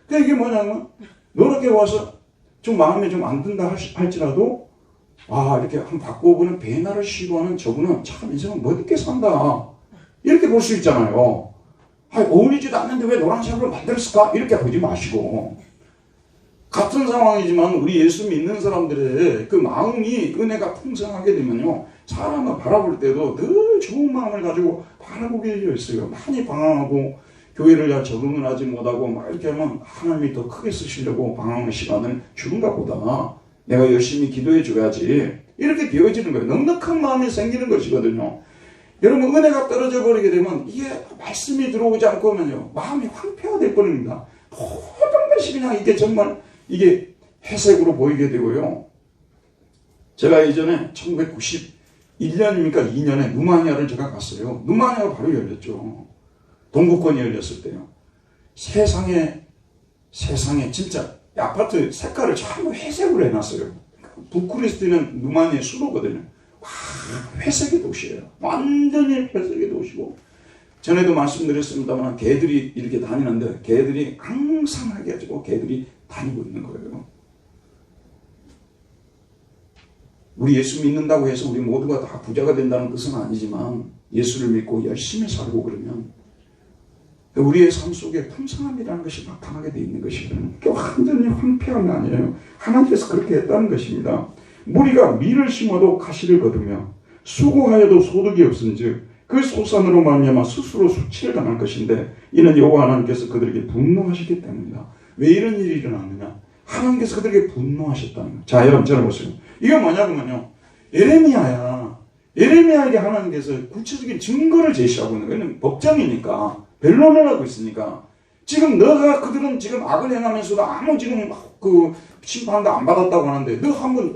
S1: 그러니까 이게 뭐냐면, 노랗게 와서 좀 마음에 좀 안 든다 할지라도, 아, 이렇게 한번 바꿔보는 배나를 시도하는 저분은 참 인생은 멋있게 산다. 이렇게 볼 수 있잖아요. 아, 어울리지도 않는데 왜 노란색으로 만들었을까? 이렇게 보지 마시고. 같은 상황이지만 우리 예수 믿는 사람들의 그 마음이 은혜가 풍성하게 되면요, 사람을 바라볼 때도 늘 좋은 마음을 가지고 바라보게 되어 있어요. 많이 방황하고 교회를 잘 적응을 하지 못하고 막 이렇게 하면 하나님이 더 크게 쓰시려고 방황의 시간을 주는가 보다. 내가 열심히 기도해 줘야지. 이렇게 되어지는 거예요. 넉넉한 마음이 생기는 것이거든요. 여러분, 은혜가 떨어져 버리게 되면 이게 말씀이 들어오지 않고면요, 마음이 황폐화될 겁니다. 모든 것이 그냥 이게 정말 이게 회색으로 보이게 되고요. 제가 예전에 1991년입니까? 2년에 루마니아를 제가 갔어요. 루마니아가 바로 열렸죠. 동구권이 열렸을 때요. 세상에 진짜 아파트 색깔을 전부 회색으로 해놨어요. 부쿠레스트는 루마니아의 수도거든요. 와, 회색의 도시예요. 완전히 회색의 도시고, 전에도 말씀드렸습니다만 개들이 이렇게 다니는데 개들이 앙상하게 가지고 개들이 다니고 있는 거예요. 우리 예수 믿는다고 해서 우리 모두가 다 부자가 된다는 뜻은 아니지만, 예수를 믿고 열심히 살고 그러면 우리의 삶 속에 풍성함이라는 것이 나타나게 되어 있는 것이거든요. 완전히 황폐함이 아니에요. 하나님께서 그렇게 했다는 것입니다. 무리가 밀을 심어도 가시를 거두며 수고하여도 소득이 없은즉 그 소산으로 말미암아 스스로 수치를 당할 것인데, 이는 여호와 하나님께서 그들에게 분노하셨기 때문이다. 왜 이런 일이 일어났느냐? 하나님께서 그들에게 분노하셨다는 거예요. 자, 여러분 들어보세요. 이게 뭐냐면요, 예레미야에게 하나님께서 구체적인 증거를 제시하고 있는 거예요. 법정이니까, 변론을 하고 있으니까 지금 너가 그들은 지금 악을 행하면서도 아무 지금 그 심판도 안 받았다고 하는데 너 한번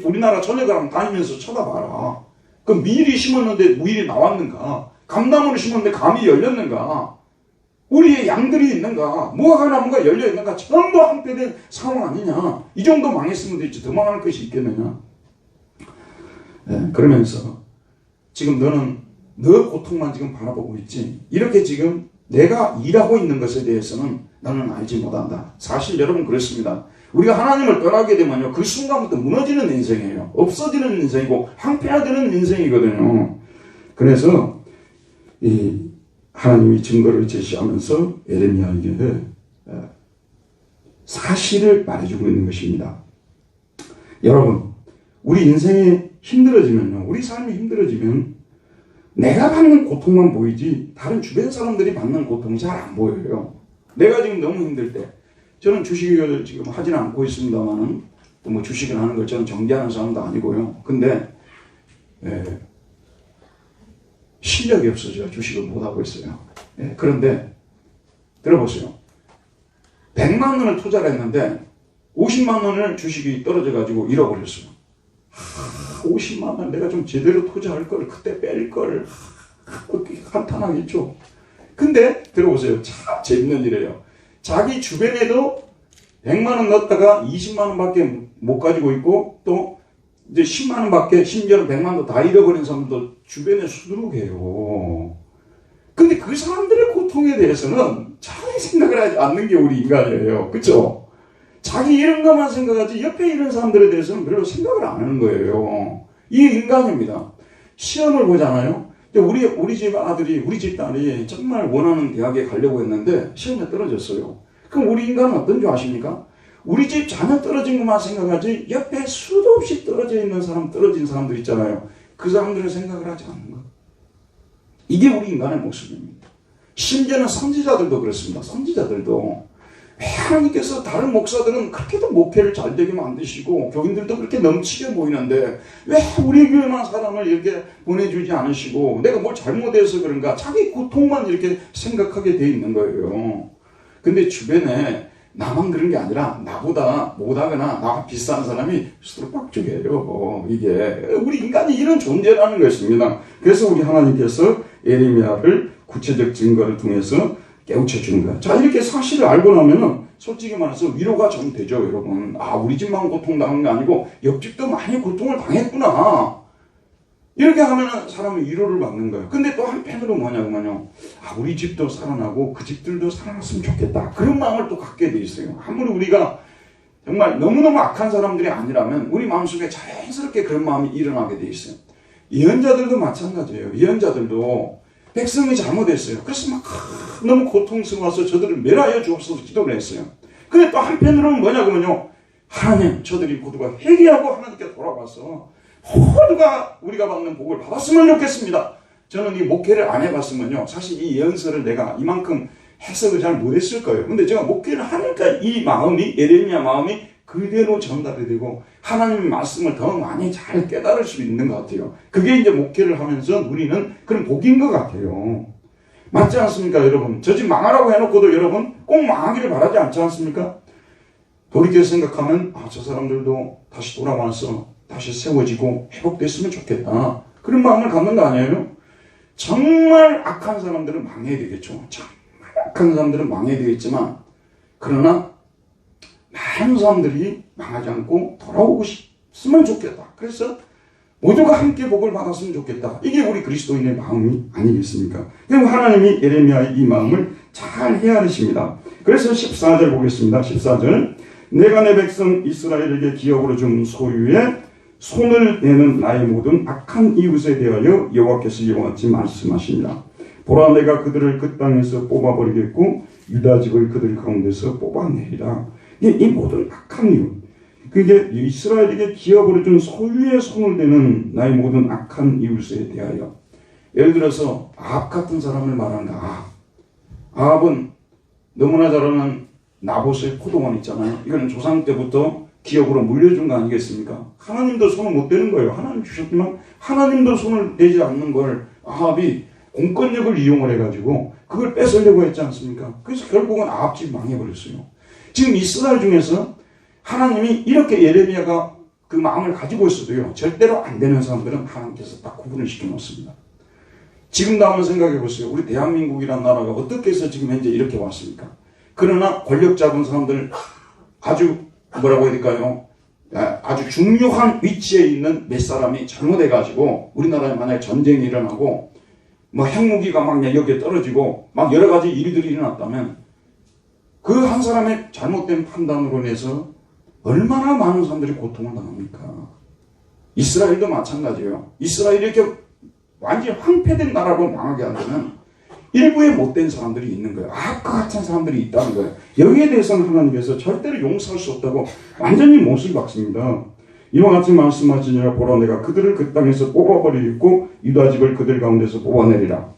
S1: 우리나라 전역을 한번 다니면서 쳐다봐라. 그 밀이 심었는데 무일이 나왔는가? 감나무를 심었는데 감이 열렸는가? 우리의 양들이 있는가? 무화과나무가 열려있는가? 전부 한패된 상황 아니냐? 이 정도 망했으면 되지 더 망할 것이 있겠느냐? 네, 그러면서 지금 너는 너 고통만 지금 바라보고 있지. 이렇게 지금 내가 일하고 있는 것에 대해서는 나는 알지 못한다. 사실 여러분 그렇습니다. 우리가 하나님을 떠나게 되면요, 그 순간부터 무너지는 인생이에요. 없어지는 인생이고 황폐화되는 인생이거든요. 그래서 이 하나님이 증거를 제시하면서 예레미야에게 사실을 말해주고 있는 것입니다. 여러분, 우리 인생이 힘들어지면요, 우리 삶이 힘들어지면 내가 받는 고통만 보이지 다른 주변 사람들이 받는 고통이 잘 안 보여요. 내가 지금 너무 힘들 때, 저는 주식을 지금 하지는 않고 있습니다만은 또 뭐 주식을 하는 걸 저는 정죄하는 사람도 아니고요. 근데 실력이 없어져요. 주식을 못 하고 있어요. 그런데 들어보세요. 100만 원을 투자를 했는데 50만 원을 주식이 떨어져 가지고 잃어버렸어요. 50만 원 내가 좀 제대로 투자할 걸, 그때 뺄 걸, 한탄하겠죠. 근데 들어보세요. 참 재밌는 일이에요. 자기 주변에도 100만 원 넣었다가 20만 원밖에 못 가지고 있고 또 이제 10만 원밖에, 심지어는 100만 원도 다 잃어버린 사람도 주변에 수두룩해요. 근데 그 사람들의 고통에 대해서는 잘 생각을 하지 않는 게 우리 인간이에요. 그렇죠? 자기 이런 것만 생각하지 옆에 이런 사람들에 대해서는 별로 생각을 안 하는 거예요. 이게 인간입니다. 시험을 보잖아요. 우리 집 아들이, 우리 집 딸이 정말 원하는 대학에 가려고 했는데 시험에 떨어졌어요. 그럼 우리 인간은 어떤 줄 아십니까? 우리 집 자녀 떨어진 것만 생각하지 옆에 수도 없이 떨어져 있는 사람, 떨어진 사람들 있잖아요. 그 사람들을 생각을 하지 않는 것. 이게 우리 인간의 모습입니다. 심지어는 선지자들도 그렇습니다. 선지자들도 왜 하나님께서 다른 목사들은 그렇게도 목회를 잘 되게 만드시고 교인들도 그렇게 넘치게 보이는데 왜 우리 교회만 사람을 이렇게 보내주지 않으시고 내가 뭘 잘못해서 그런가, 자기 고통만 이렇게 생각하게 돼 있는 거예요. 근데 주변에 나만 그런 게 아니라 나보다 못하거나 나와 비슷한 사람이 스스로 빡죽해요. 이게 우리 인간이 이런 존재라는 것입니다. 그래서 우리 하나님께서 예레미야를 구체적 증거를 통해서 깨우쳐 주는 거야. 자, 이렇게 사실을 알고 나면은 솔직히 말해서 위로가 좀 되죠, 여러분. 아, 우리 집만 고통당한 게 아니고 옆집도 많이 고통을 당했구나. 이렇게 하면은 사람이 위로를 받는 거예요. 근데 또 한편으로 뭐냐면요, 아, 우리 집도 살아나고 그 집들도 살아났으면 좋겠다. 그런 마음을 또 갖게 돼 있어요. 아무리 우리가 정말 너무너무 악한 사람들이 아니라면 우리 마음속에 자연스럽게 그런 마음이 일어나게 돼 있어요. 예언자들도 마찬가지예요. 예언자들도 백성이 잘못했어요. 그래서 막 너무 고통스러워서 저들을 멸하여 주옵소서 기도를 했어요. 근데 또 한편으로는 뭐냐면요, 하나님, 저들이 모두가 회개하고 하나님께 돌아와서 모두가 우리가 받는 복을 받았으면 좋겠습니다. 저는 이 목회를 안 해봤으면요, 사실 이 예언서를 내가 이만큼 해석을 잘 못했을 거예요. 근데 제가 목회를 하니까 이 마음이, 예레미야 마음이 그대로 전달이 되고 하나님의 말씀을 더 많이 잘 깨달을 수 있는 것 같아요. 그게 이제 목회를 하면서 누리는 그런 복인 것 같아요. 맞지 않습니까, 여러분? 저 집 망하라고 해놓고도 여러분 꼭 망하기를 바라지 않지 않습니까? 돌이켜 생각하면 아, 저 사람들도 다시 돌아와서 다시 세워지고 회복됐으면 좋겠다. 그런 마음을 갖는 거 아니에요? 정말 악한 사람들은 망해야 되겠죠. 정말 악한 사람들은 망해야 되겠지만, 그러나 많은 사람들이 망하지 않고 돌아오고 싶으면 좋겠다. 그래서 모두가 함께 복을 받았으면 좋겠다. 이게 우리 그리스도인의 마음이 아니겠습니까? 그리고 하나님이 예레미야의 이 마음을 잘 헤아리십니다. 그래서 14절 보겠습니다. 14절. 내가 내 백성 이스라엘에게 기업으로 준 소유에 손을 내는 나의 모든 악한 이웃에 대하여 여호와께서 이와 같이 말씀하시니라. 보라, 내가 그들을 그 땅에서 뽑아버리겠고 유다 집을 그들 가운데서 뽑아내리라. 이 모든 악한 이웃, 그게 이스라엘에게 기업으로 준 소유의 손을 대는 나의 모든 악한 이웃에 대하여. 예를 들어서 아합 같은 사람을 말한다. 아합은 너무나 잘 아는 나봇의 포도원 있잖아요. 이거는 조상 때부터 기업으로 물려준 거 아니겠습니까? 하나님도 손을 못 대는 거예요. 하나님 주셨지만 하나님도 손을 대지 않는 걸 아합이 공권력을 이용을 해가지고 그걸 뺏으려고 했지 않습니까? 그래서 결국은 아합집이 망해버렸어요. 지금 이스라엘 중에서 하나님이 이렇게 예레미야가 그 마음을 가지고 있어도요, 절대로 안 되는 사람들은 하나님께서 딱 구분을 시켜놓습니다. 지금도 한번 생각해 보세요. 우리 대한민국이라는 나라가 어떻게 해서 지금 현재 이렇게 왔습니까? 그러나 권력 잡은 사람들, 아주 뭐라고 해야 될까요? 아주 중요한 위치에 있는 몇 사람이 잘못해가지고 우리나라에 만약에 전쟁이 일어나고 뭐 핵무기가 막 여기에 떨어지고 막 여러 가지 일들이 일어났다면 그 한 사람의 잘못된 판단으로 인해서 얼마나 많은 사람들이 고통을 당합니까? 이스라엘도 마찬가지예요. 이스라엘이 이렇게 완전히 황폐된 나라로 망하게 하려면 일부의 못된 사람들이 있는 거예요. 악과 같은 사람들이 있다는 거예요. 여기에 대해서는 하나님께서 절대로 용서할 수 없다고 완전히 못을 박습니다. 이와 같이 말씀하시니라. 보라, 내가 그들을 그 땅에서 뽑아버리고 유다 집을 그들 가운데서 뽑아내리라.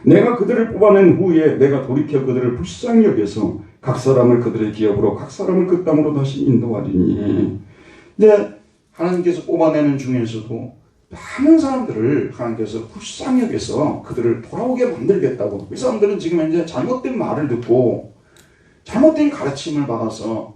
S1: 내가 그들을 뽑아낸 후에 내가 돌이켜 그들을 불쌍히 여겨서 각 사람을 그들의 기업으로 각 사람을 그 땅으로 다시 인도하리니. 이제 하나님께서 뽑아내는 중에서도 많은 사람들을 하나님께서 불쌍히 여겨서 그들을 돌아오게 만들겠다고. 이 사람들은 지금 이제 잘못된 말을 듣고 잘못된 가르침을 받아서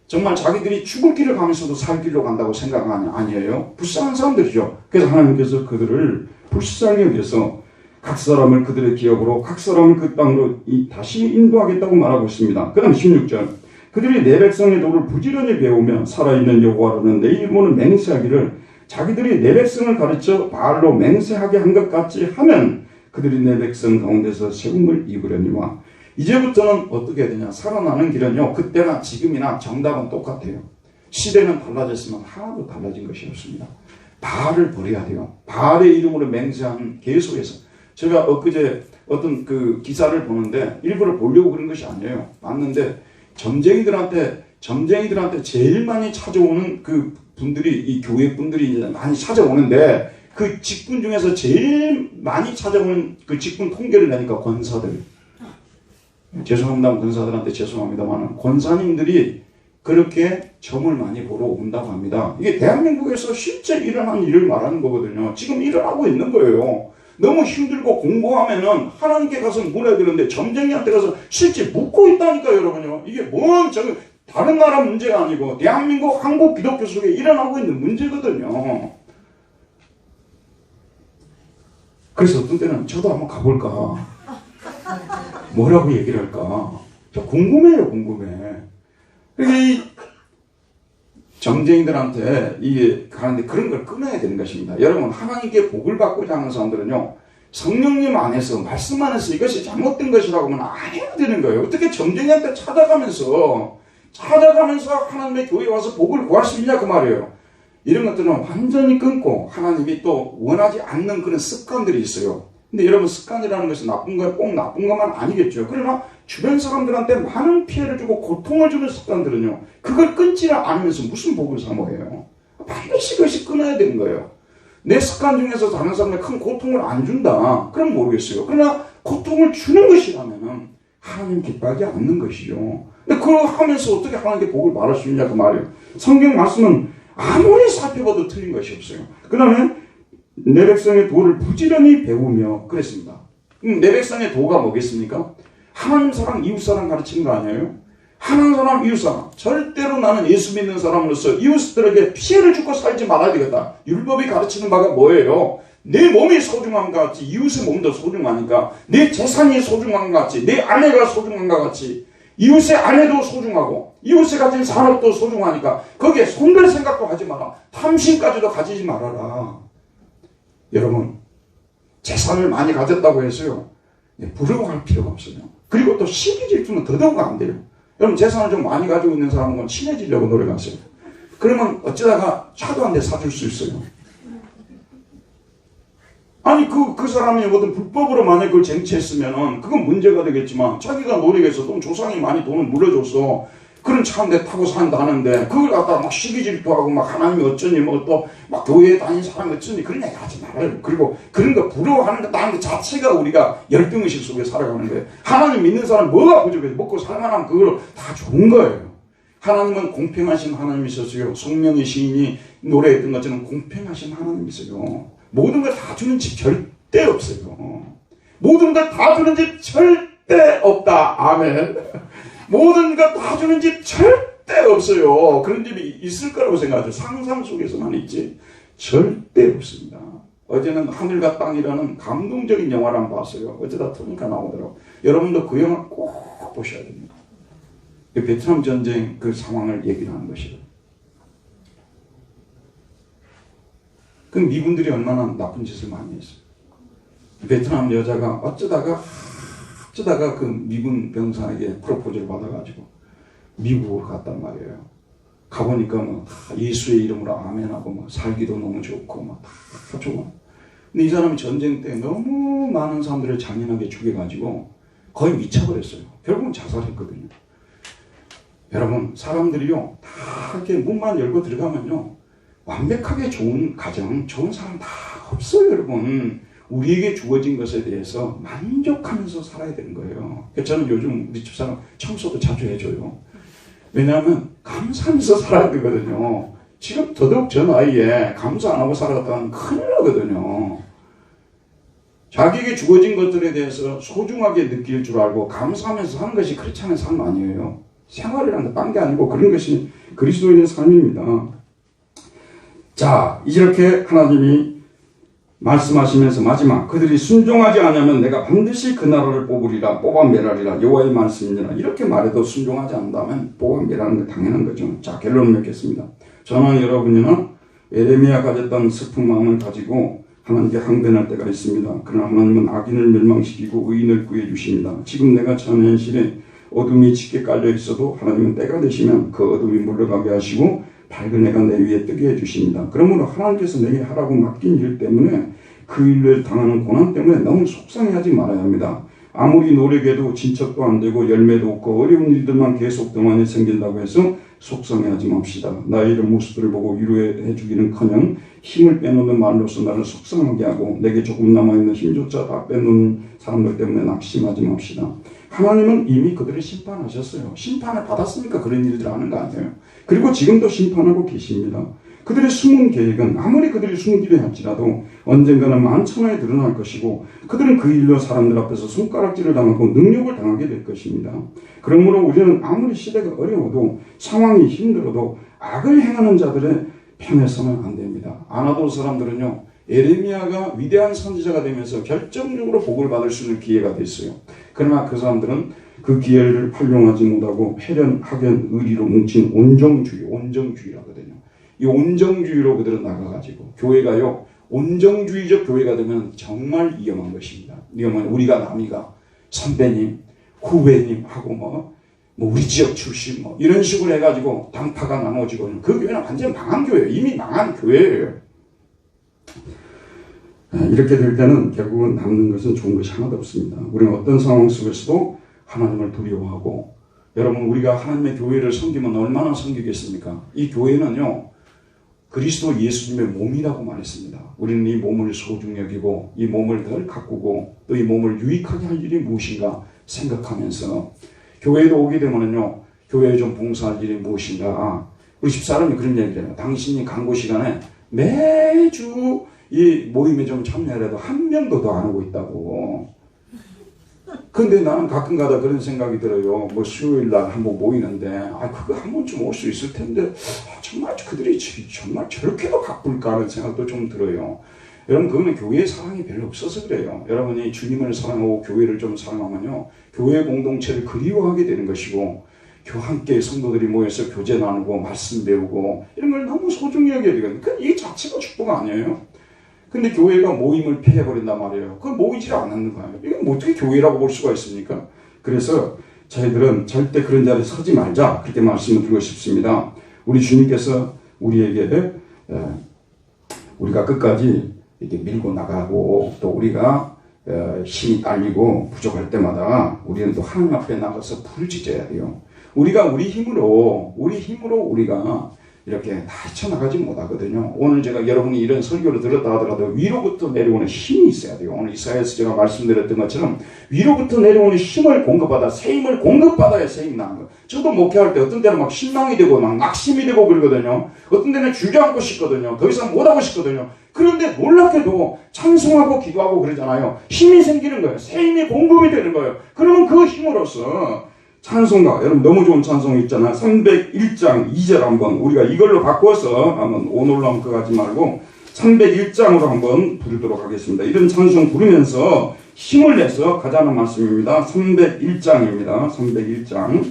S1: 정말 자기들이 죽을 길을 가면서도 살 길로 간다고 생각 아니에요. 불쌍한 사람들이죠. 그래서 하나님께서 그들을 불쌍히 여겨서 각 사람을 그들의 기업으로 각 사람을 그 땅으로 다시 인도하겠다고 말하고 있습니다. 그 다음 16절. 그들이 내 백성의 도를 부지런히 배우며 살아있는 여호와로는 내 이름으로 맹세하기를 자기들이 내 백성을 가르쳐 바알로 맹세하게 한 것 같이 하면 그들이 내 백성 가운데서 세움을 입으려니와. 이제부터는 어떻게 해야 되냐. 살아나는 길은요, 그때나 지금이나 정답은 똑같아요. 시대는 달라졌으면 하나도 달라진 것이 없습니다. 바알을 버려야 돼요. 바알의 이름으로 맹세하는 계속해서. 제가 엊그제 어떤 그 기사를 보는데 일부러 보려고 그런 것이 아니에요. 봤는데 점쟁이들한테 제일 많이 찾아오는 그 분들이, 이 교회 분들이 이제 많이 찾아오는데 그 직분 중에서 제일 많이 찾아오는 그 직분 통계를 내니까 권사들. 죄송합니다. 권사들한테 죄송합니다만 권사님들이 그렇게 점을 많이 보러 온다고 합니다. 이게 대한민국에서 실제 일어난 일을 말하는 거거든요. 지금 일어나고 있는 거예요. 너무 힘들고 공부하면은 하나님께 가서 물어야 되는데 점쟁이한테 가서 실제 묻고 있다니까요, 여러분요. 이게 뭔 다른 나라 문제가 아니고 대한민국 한국 기독교 속에 일어나고 있는 문제거든요. 그래서 어떤 때는 저도 한번 가볼까? 뭐라고 얘기를 할까? 저 궁금해요, 궁금해. 이 점쟁이들한테 이게 가는데 그런 걸 끊어야 되는 것입니다. 여러분, 하나님께 복을 받고자 하는 사람들은요, 성령님 안에서, 말씀 안에서 이것이 잘못된 것이라고 하면 안 해야 되는 거예요. 어떻게 점쟁이한테 찾아가면서 하나님의 교회에 와서 복을 구할 수 있냐 그 말이에요. 이런 것들은 완전히 끊고 하나님이 또 원하지 않는 그런 습관들이 있어요. 근데 여러분, 습관이라는 것은 나쁜 거야, 꼭 나쁜 것만 아니겠죠. 그러나 주변 사람들한테 많은 피해를 주고 고통을 주는 습관들은요, 그걸 끊지를 않으면서 무슨 복을 사모해요. 반드시 그것이 끊어야 되는 거예요. 내 습관 중에서 다른 사람에게 큰 고통을 안 준다, 그럼 모르겠어요. 그러나 고통을 주는 것이라면 하나님 기뻐하지 않는 것이죠. 근데 그걸 하면서 어떻게 하나님께 복을 말할 수 있냐 그 말이에요. 성경 말씀은 아무리 살펴봐도 틀린 것이 없어요. 그 다음에 내 백성의 도를 부지런히 배우며 그랬습니다. 내 백성의 도가 뭐겠습니까? 하나님 사랑, 이웃 사랑 가르치는 거 아니에요? 하나님 사랑, 이웃 사랑. 절대로 나는 예수 믿는 사람으로서 이웃들에게 피해를 주고 살지 말아야 되겠다. 율법이 가르치는 바가 뭐예요? 내 몸이 소중한 것 같이 이웃의 몸도 소중하니까, 내 재산이 소중한 것 같이, 내 아내가 소중한 것 같이 이웃의 아내도 소중하고 이웃에 가진 산업도 소중하니까 거기에 손댈 생각도 하지 마라. 탐심까지도 가지지 말아라. 여러분, 재산을 많이 가졌다고 해서요, 부러워할 필요가 없어요. 그리고 또 시기 질투는 더더욱 안 돼요. 여러분, 재산을 좀 많이 가지고 있는 사람은 친해지려고 노력하세요. 그러면 어쩌다가 차도 한 대 사줄 수 있어요. 아니, 그 사람이 어떤 불법으로 만약 그걸 쟁취했으면은 그건 문제가 되겠지만, 자기가 노력해서 또 조상이 많이 돈을 물어줘서 그런 차 한 대 타고 산다는데 그걸 갖다가 막 시기 질투하고 막 하나님이 어쩌니 뭐 또 막 교회에 다니는 사람이 어쩌니 그런 얘기 하지 말아요. 그리고 그런 거 부러워하는 것 자체가 우리가 열등의식 속에 살아가는 거예요. 하나님 믿는 사람 뭐가 부족해? 먹고 살만하면 그걸 다 좋은 거예요. 하나님은 공평하신 하나님이셨어요. 송명의 시인이 노래했던 것처럼 공평하신 하나님이세요. 모든 걸 다 주는 집 절대 없어요. 모든 것 다 주는 집 절대 없다. 아멘. 모든 것 다 주는 집 절대 없어요. 그런 집이 있을 거라고 생각하죠. 상상 속에서만 있지 절대 없습니다. 어제는 하늘과 땅이라는 감동적인 영화를 한번 봤어요. 어쩌다 터니까 나오더라고요. 여러분도 그 영화 꼭 보셔야 됩니다. 베트남 전쟁 그 상황을 얘기를 하는 것이에요. 그 미군들이 얼마나 나쁜 짓을 많이 했어요. 베트남 여자가 어쩌다가 그 미군 병사에게 프로포즈를 받아가지고 미국으로 갔단 말이에요. 가보니까 뭐 예수의 이름으로 아멘하고 뭐 살기도 너무 좋고 막 다 좋아. 근데 이 사람이 전쟁 때 너무 많은 사람들을 잔인하게 죽여가지고 거의 미쳐버렸어요. 결국은 자살했거든요. 여러분, 사람들이요 다 이렇게 문만 열고 들어가면요 완벽하게 좋은 가정, 좋은 사람 다 없어요. 여러분, 우리에게 주어진 것에 대해서 만족하면서 살아야 되는 거예요. 저는 요즘 우리 집사람 청소도 자주 해줘요. 왜냐하면 감사하면서 살아야 되거든요. 지금 더더욱 저 나이에 감사 안 하고 살아갔다면 큰일 나거든요. 자기에게 주어진 것들에 대해서 소중하게 느낄 줄 알고 감사하면서 사는 것이 크리스찬의 삶 아니에요. 생활이라는 게 딴 게 아니고 그런 것이 그리스도인의 삶입니다. 자, 이렇게 하나님이 말씀하시면서 마지막 그들이 순종하지 않으면 내가 반드시 그 나라를 뽑아매라리라 여호와의 말씀이니라. 이렇게 말해도 순종하지 않는다면 뽑아매라는 게 당연한 거죠. 자, 결론을 맺겠습니다. 저는 여러분이나 에레미야 가졌던 슬픈 마음을 가지고 하나님께 항변할 때가 있습니다. 그러나 하나님은 악인을 멸망시키고 의인을 구해주십니다. 지금 내가 처한 현실에 어둠이 짙게 깔려 있어도 하나님은 때가 되시면 그 어둠이 물러가게 하시고 밝은 해가 내 위에 뜨게 해주십니다. 그러므로 하나님께서 내게 하라고 맡긴 일 때문에 그 일을 당하는 고난 때문에 너무 속상해하지 말아야 합니다. 아무리 노력해도 진척도 안 되고 열매도 없고 어려운 일들만 계속 더 많이 생긴다고 해서 속상해하지 맙시다. 나의 이런 모습들을 보고 위로해 주기는커녕 힘을 빼놓는 말로서 나를 속상하게 하고 내게 조금 남아있는 힘조차 다 빼놓는 사람들 때문에 낙심하지 맙시다. 하나님은 이미 그들을 심판하셨어요. 심판을 받았으니까 그런 일들을 하는 거 아니에요. 그리고 지금도 심판하고 계십니다. 그들의 숨은 계획은 아무리 그들이 숨기려 할지라도 언젠가는 만천하에 드러날 것이고 그들은 그 일로 사람들 앞에서 손가락질을 당하고 능력을 당하게 될 것입니다. 그러므로 우리는 아무리 시대가 어려워도 상황이 힘들어도 악을 행하는 자들의 편에 서면 안 됩니다. 아나돌 사람들은요, 에레미야가 위대한 선지자가 되면서 결정적으로 복을 받을 수 있는 기회가 됐어요. 그러나 그 사람들은 그 기회를 활용하지 못하고 회련, 학연, 의리로 뭉친 온정주의라거든요. 이 온정주의로 그들은 나가가지고 교회가요, 온정주의적 교회가 되면 정말 위험한 것입니다. 위험한, 우리가 남이가 선배님, 후배님 하고 뭐 우리 지역 출신 이런 식으로 해가지고 당파가 나눠지고 그 교회는 완전 망한 교회예요. 이미 망한 교회예요. 이렇게 될 때는 결국은 남는 것은 좋은 것이 하나도 없습니다. 우리는 어떤 상황 속에서도 하나님을 두려워하고, 여러분, 우리가 하나님의 교회를 섬기면 얼마나 섬기겠습니까? 이 교회는요, 그리스도 예수님의 몸이라고 말했습니다. 우리는 이 몸을 소중히 여기고 이 몸을 덜 가꾸고 또 이 몸을 유익하게 할 일이 무엇인가 생각하면서 교회에도 오게 되면은요, 교회에 좀 봉사할 일이 무엇인가. 우리 집사람이 그런 얘기를 해요. 당신이 강고 시간에 매주 이 모임에 좀 참여하려도 한 명도 더 안 오고 있다고. 근데 나는 가끔 가다 그런 생각이 들어요. 뭐 수요일 날 한번 모이는데, 그거 한 번쯤 올 수 있을 텐데, 정말 그들이 정말 저렇게도 바쁠까 하는 생각도 좀 들어요. 여러분, 그거는 교회의 사랑이 별로 없어서 그래요. 여러분이 주님을 사랑하고 교회를 좀 사랑하면요, 교회 공동체를 그리워하게 되는 것이고, 함께 성도들이 모여서 교제 나누고 말씀 배우고 이런 걸 너무 소중히 여겨야 되거든요. 이 자체가 축복 아니에요? 근데 교회가 모임을 폐해버린단 말이에요. 그건 모이질 않는 거예요. 이건 뭐 어떻게 교회라고 볼 수가 있습니까? 그래서 저희들은 절대 그런 자리에 서지 말자, 그렇게 말씀을 드리고 싶습니다. 우리 주님께서 우리에게 우리가 끝까지 이렇게 밀고 나가고 또 우리가 힘이 딸리고 부족할 때마다 우리는 또 하나님 앞에 나가서 부르짖어야 돼요. 우리가 우리 힘으로 우리가 이렇게 다 헤쳐나가지 못하거든요. 오늘 제가 여러분이 이런 설교를 들었다 하더라도 위로부터 내려오는 힘이 있어야 돼요. 오늘 이사야에서 제가 말씀드렸던 것처럼 위로부터 내려오는 힘을 공급받아 새 힘을 공급받아야 새 힘이 나는 거예요. 저도 목회할 때 어떤 때는 막 신망이 되고 막 낙심이 되고 그러거든요. 어떤 때는 주저앉고 싶거든요. 더 이상 못하고 싶거든요. 그런데 놀랍게도 찬송하고 기도하고 그러잖아요. 힘이 생기는 거예요. 새 힘이 공급이 되는 거예요. 그러면 그 힘으로써 찬송가, 여러분 너무 좋은 찬송이 있잖아요. 301장 2절 한번 우리가 이걸로 바꿔서 한번 오놀람크 가지 말고 301장으로 한번 부르도록 하겠습니다. 이런 찬송 부르면서 힘을 내서 가자는 말씀입니다. 301장입니다. 301장.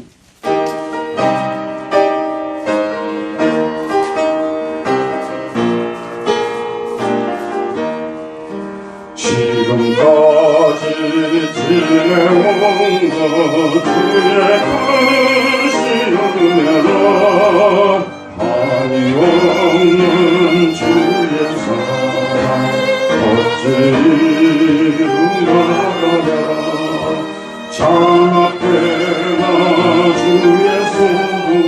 S1: 지금까지 지내온 것 주의 크신 은혜라 한이 없는 주의 사랑 어찌 이루어가랴 참 앞에나 주의 손이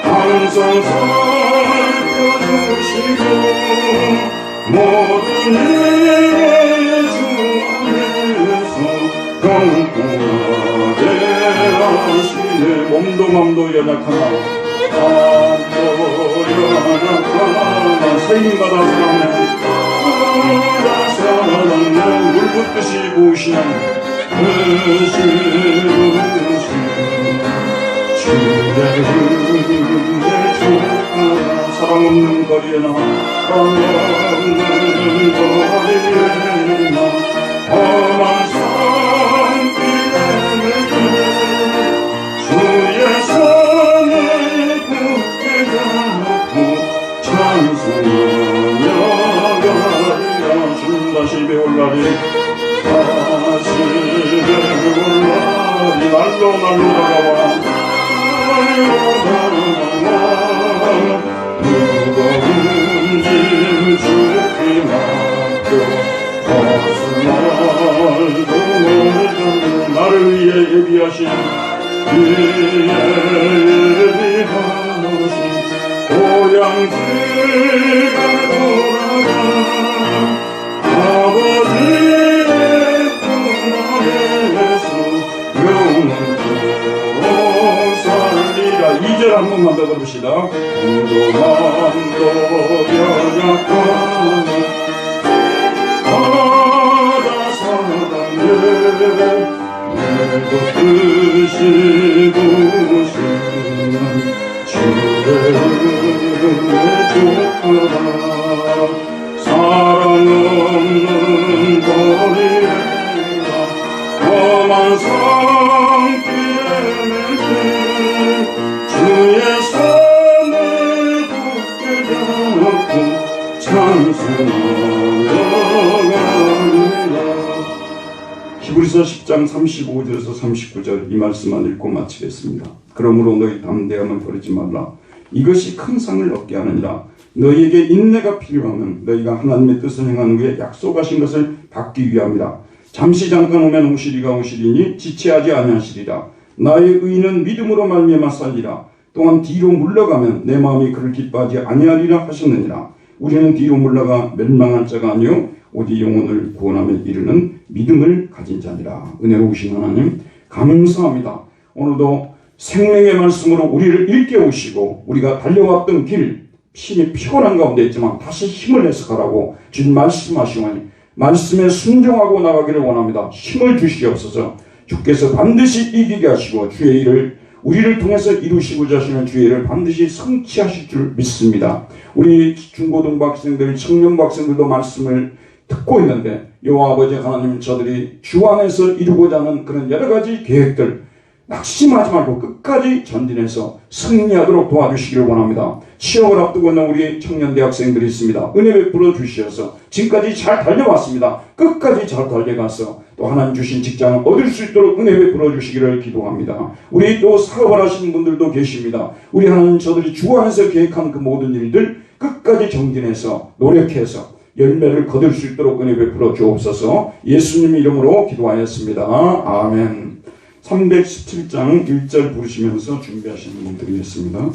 S1: 항상 살펴주시고 모든 일에 주 안에서 평온하게 하시네. 몸도 맘도 연약하나 마음도 연약하나 새힘 받아 사랑하는 물 붓듯이 부으시는 주의 은혜 주가 사랑 없는 거리에나 사랑 없는 거리에나 험한 산길에 주의 손을 굳게 잡고 찬송하며 가리라 주님 다시 배울 날이 다시 배울 날이 날로 다가와 무거운 짐 주께 맡겨 거스날도 모르는 나를 위해 예비하신 고향집에 돌아가 아버지의 품안에서 영원토록 살리라. 2절 한 번만 더 부릅시다. 몸도 마음도 연약하나 바다 사랑에 내도 뜻이 부시는 주의 은혜 좋구나 사랑 없는 거리에나 험한 산길에 주의 손을 굳게 잡고 찬송하며 가리라. 히브리서 10장 35절에서 39절 이 말씀만 읽고 마치겠습니다. 그러므로 너희 담대함을 버리지 말라. 이것이 큰 상을 얻게 하느니라. 너희에게 인내가 필요하면 너희가 하나님의 뜻을 행한 후에 약속하신 것을 받기 위함이라. 잠시 잠깐 오면 오시리가 오시리니 지체하지 아니하시리라. 나의 의인은 믿음으로 말미암아 살리라. 또한 뒤로 물러가면 내 마음이 그를 기뻐하지 아니하리라 하셨느니라. 우리는 뒤로 물러가 멸망한 자가 아니요 오직 영혼을 구원함에 이르는 믿음을 가진 자니라. 은혜로우신 하나님 감사합니다. 오늘도 생명의 말씀으로 우리를 일깨우시고 우리가 달려왔던 길 신이 피곤한 가운데 있지만 다시 힘을 내서 가라고 주님 말씀하시오니 말씀에 순종하고 나가기를 원합니다. 힘을 주시옵소서. 주께서 반드시 이기게 하시고 주의 일을 우리를 통해서 이루시고자 하시는 주의 일을 반드시 성취하실 줄 믿습니다. 우리 중고등부 학생들, 청년부 학생들도 말씀을 듣고 있는데 여호와 아버지 하나님 저들이 주 안에서 이루고자 하는 그런 여러 가지 계획들 낙심하지 말고 끝까지 전진해서 승리하도록 도와주시기를 원합니다. 취업을 앞두고 있는 우리 청년 대학생들이 있습니다. 은혜 베풀어 주시어서 지금까지 잘 달려왔습니다. 끝까지 잘 달려가서 또 하나님 주신 직장을 얻을 수 있도록 은혜 베풀어 주시기를 기도합니다. 우리 또 사업을 하시는 분들도 계십니다. 우리 하나님 저들이 주 안에서 계획한 그 모든 일들 끝까지 정진해서 노력해서 열매를 거둘 수 있도록 은혜 베풀어 주옵소서. 예수님 이름으로 기도하였습니다. 아멘. 317장 1절 부르시면서 준비하시는 분 드리겠습니다.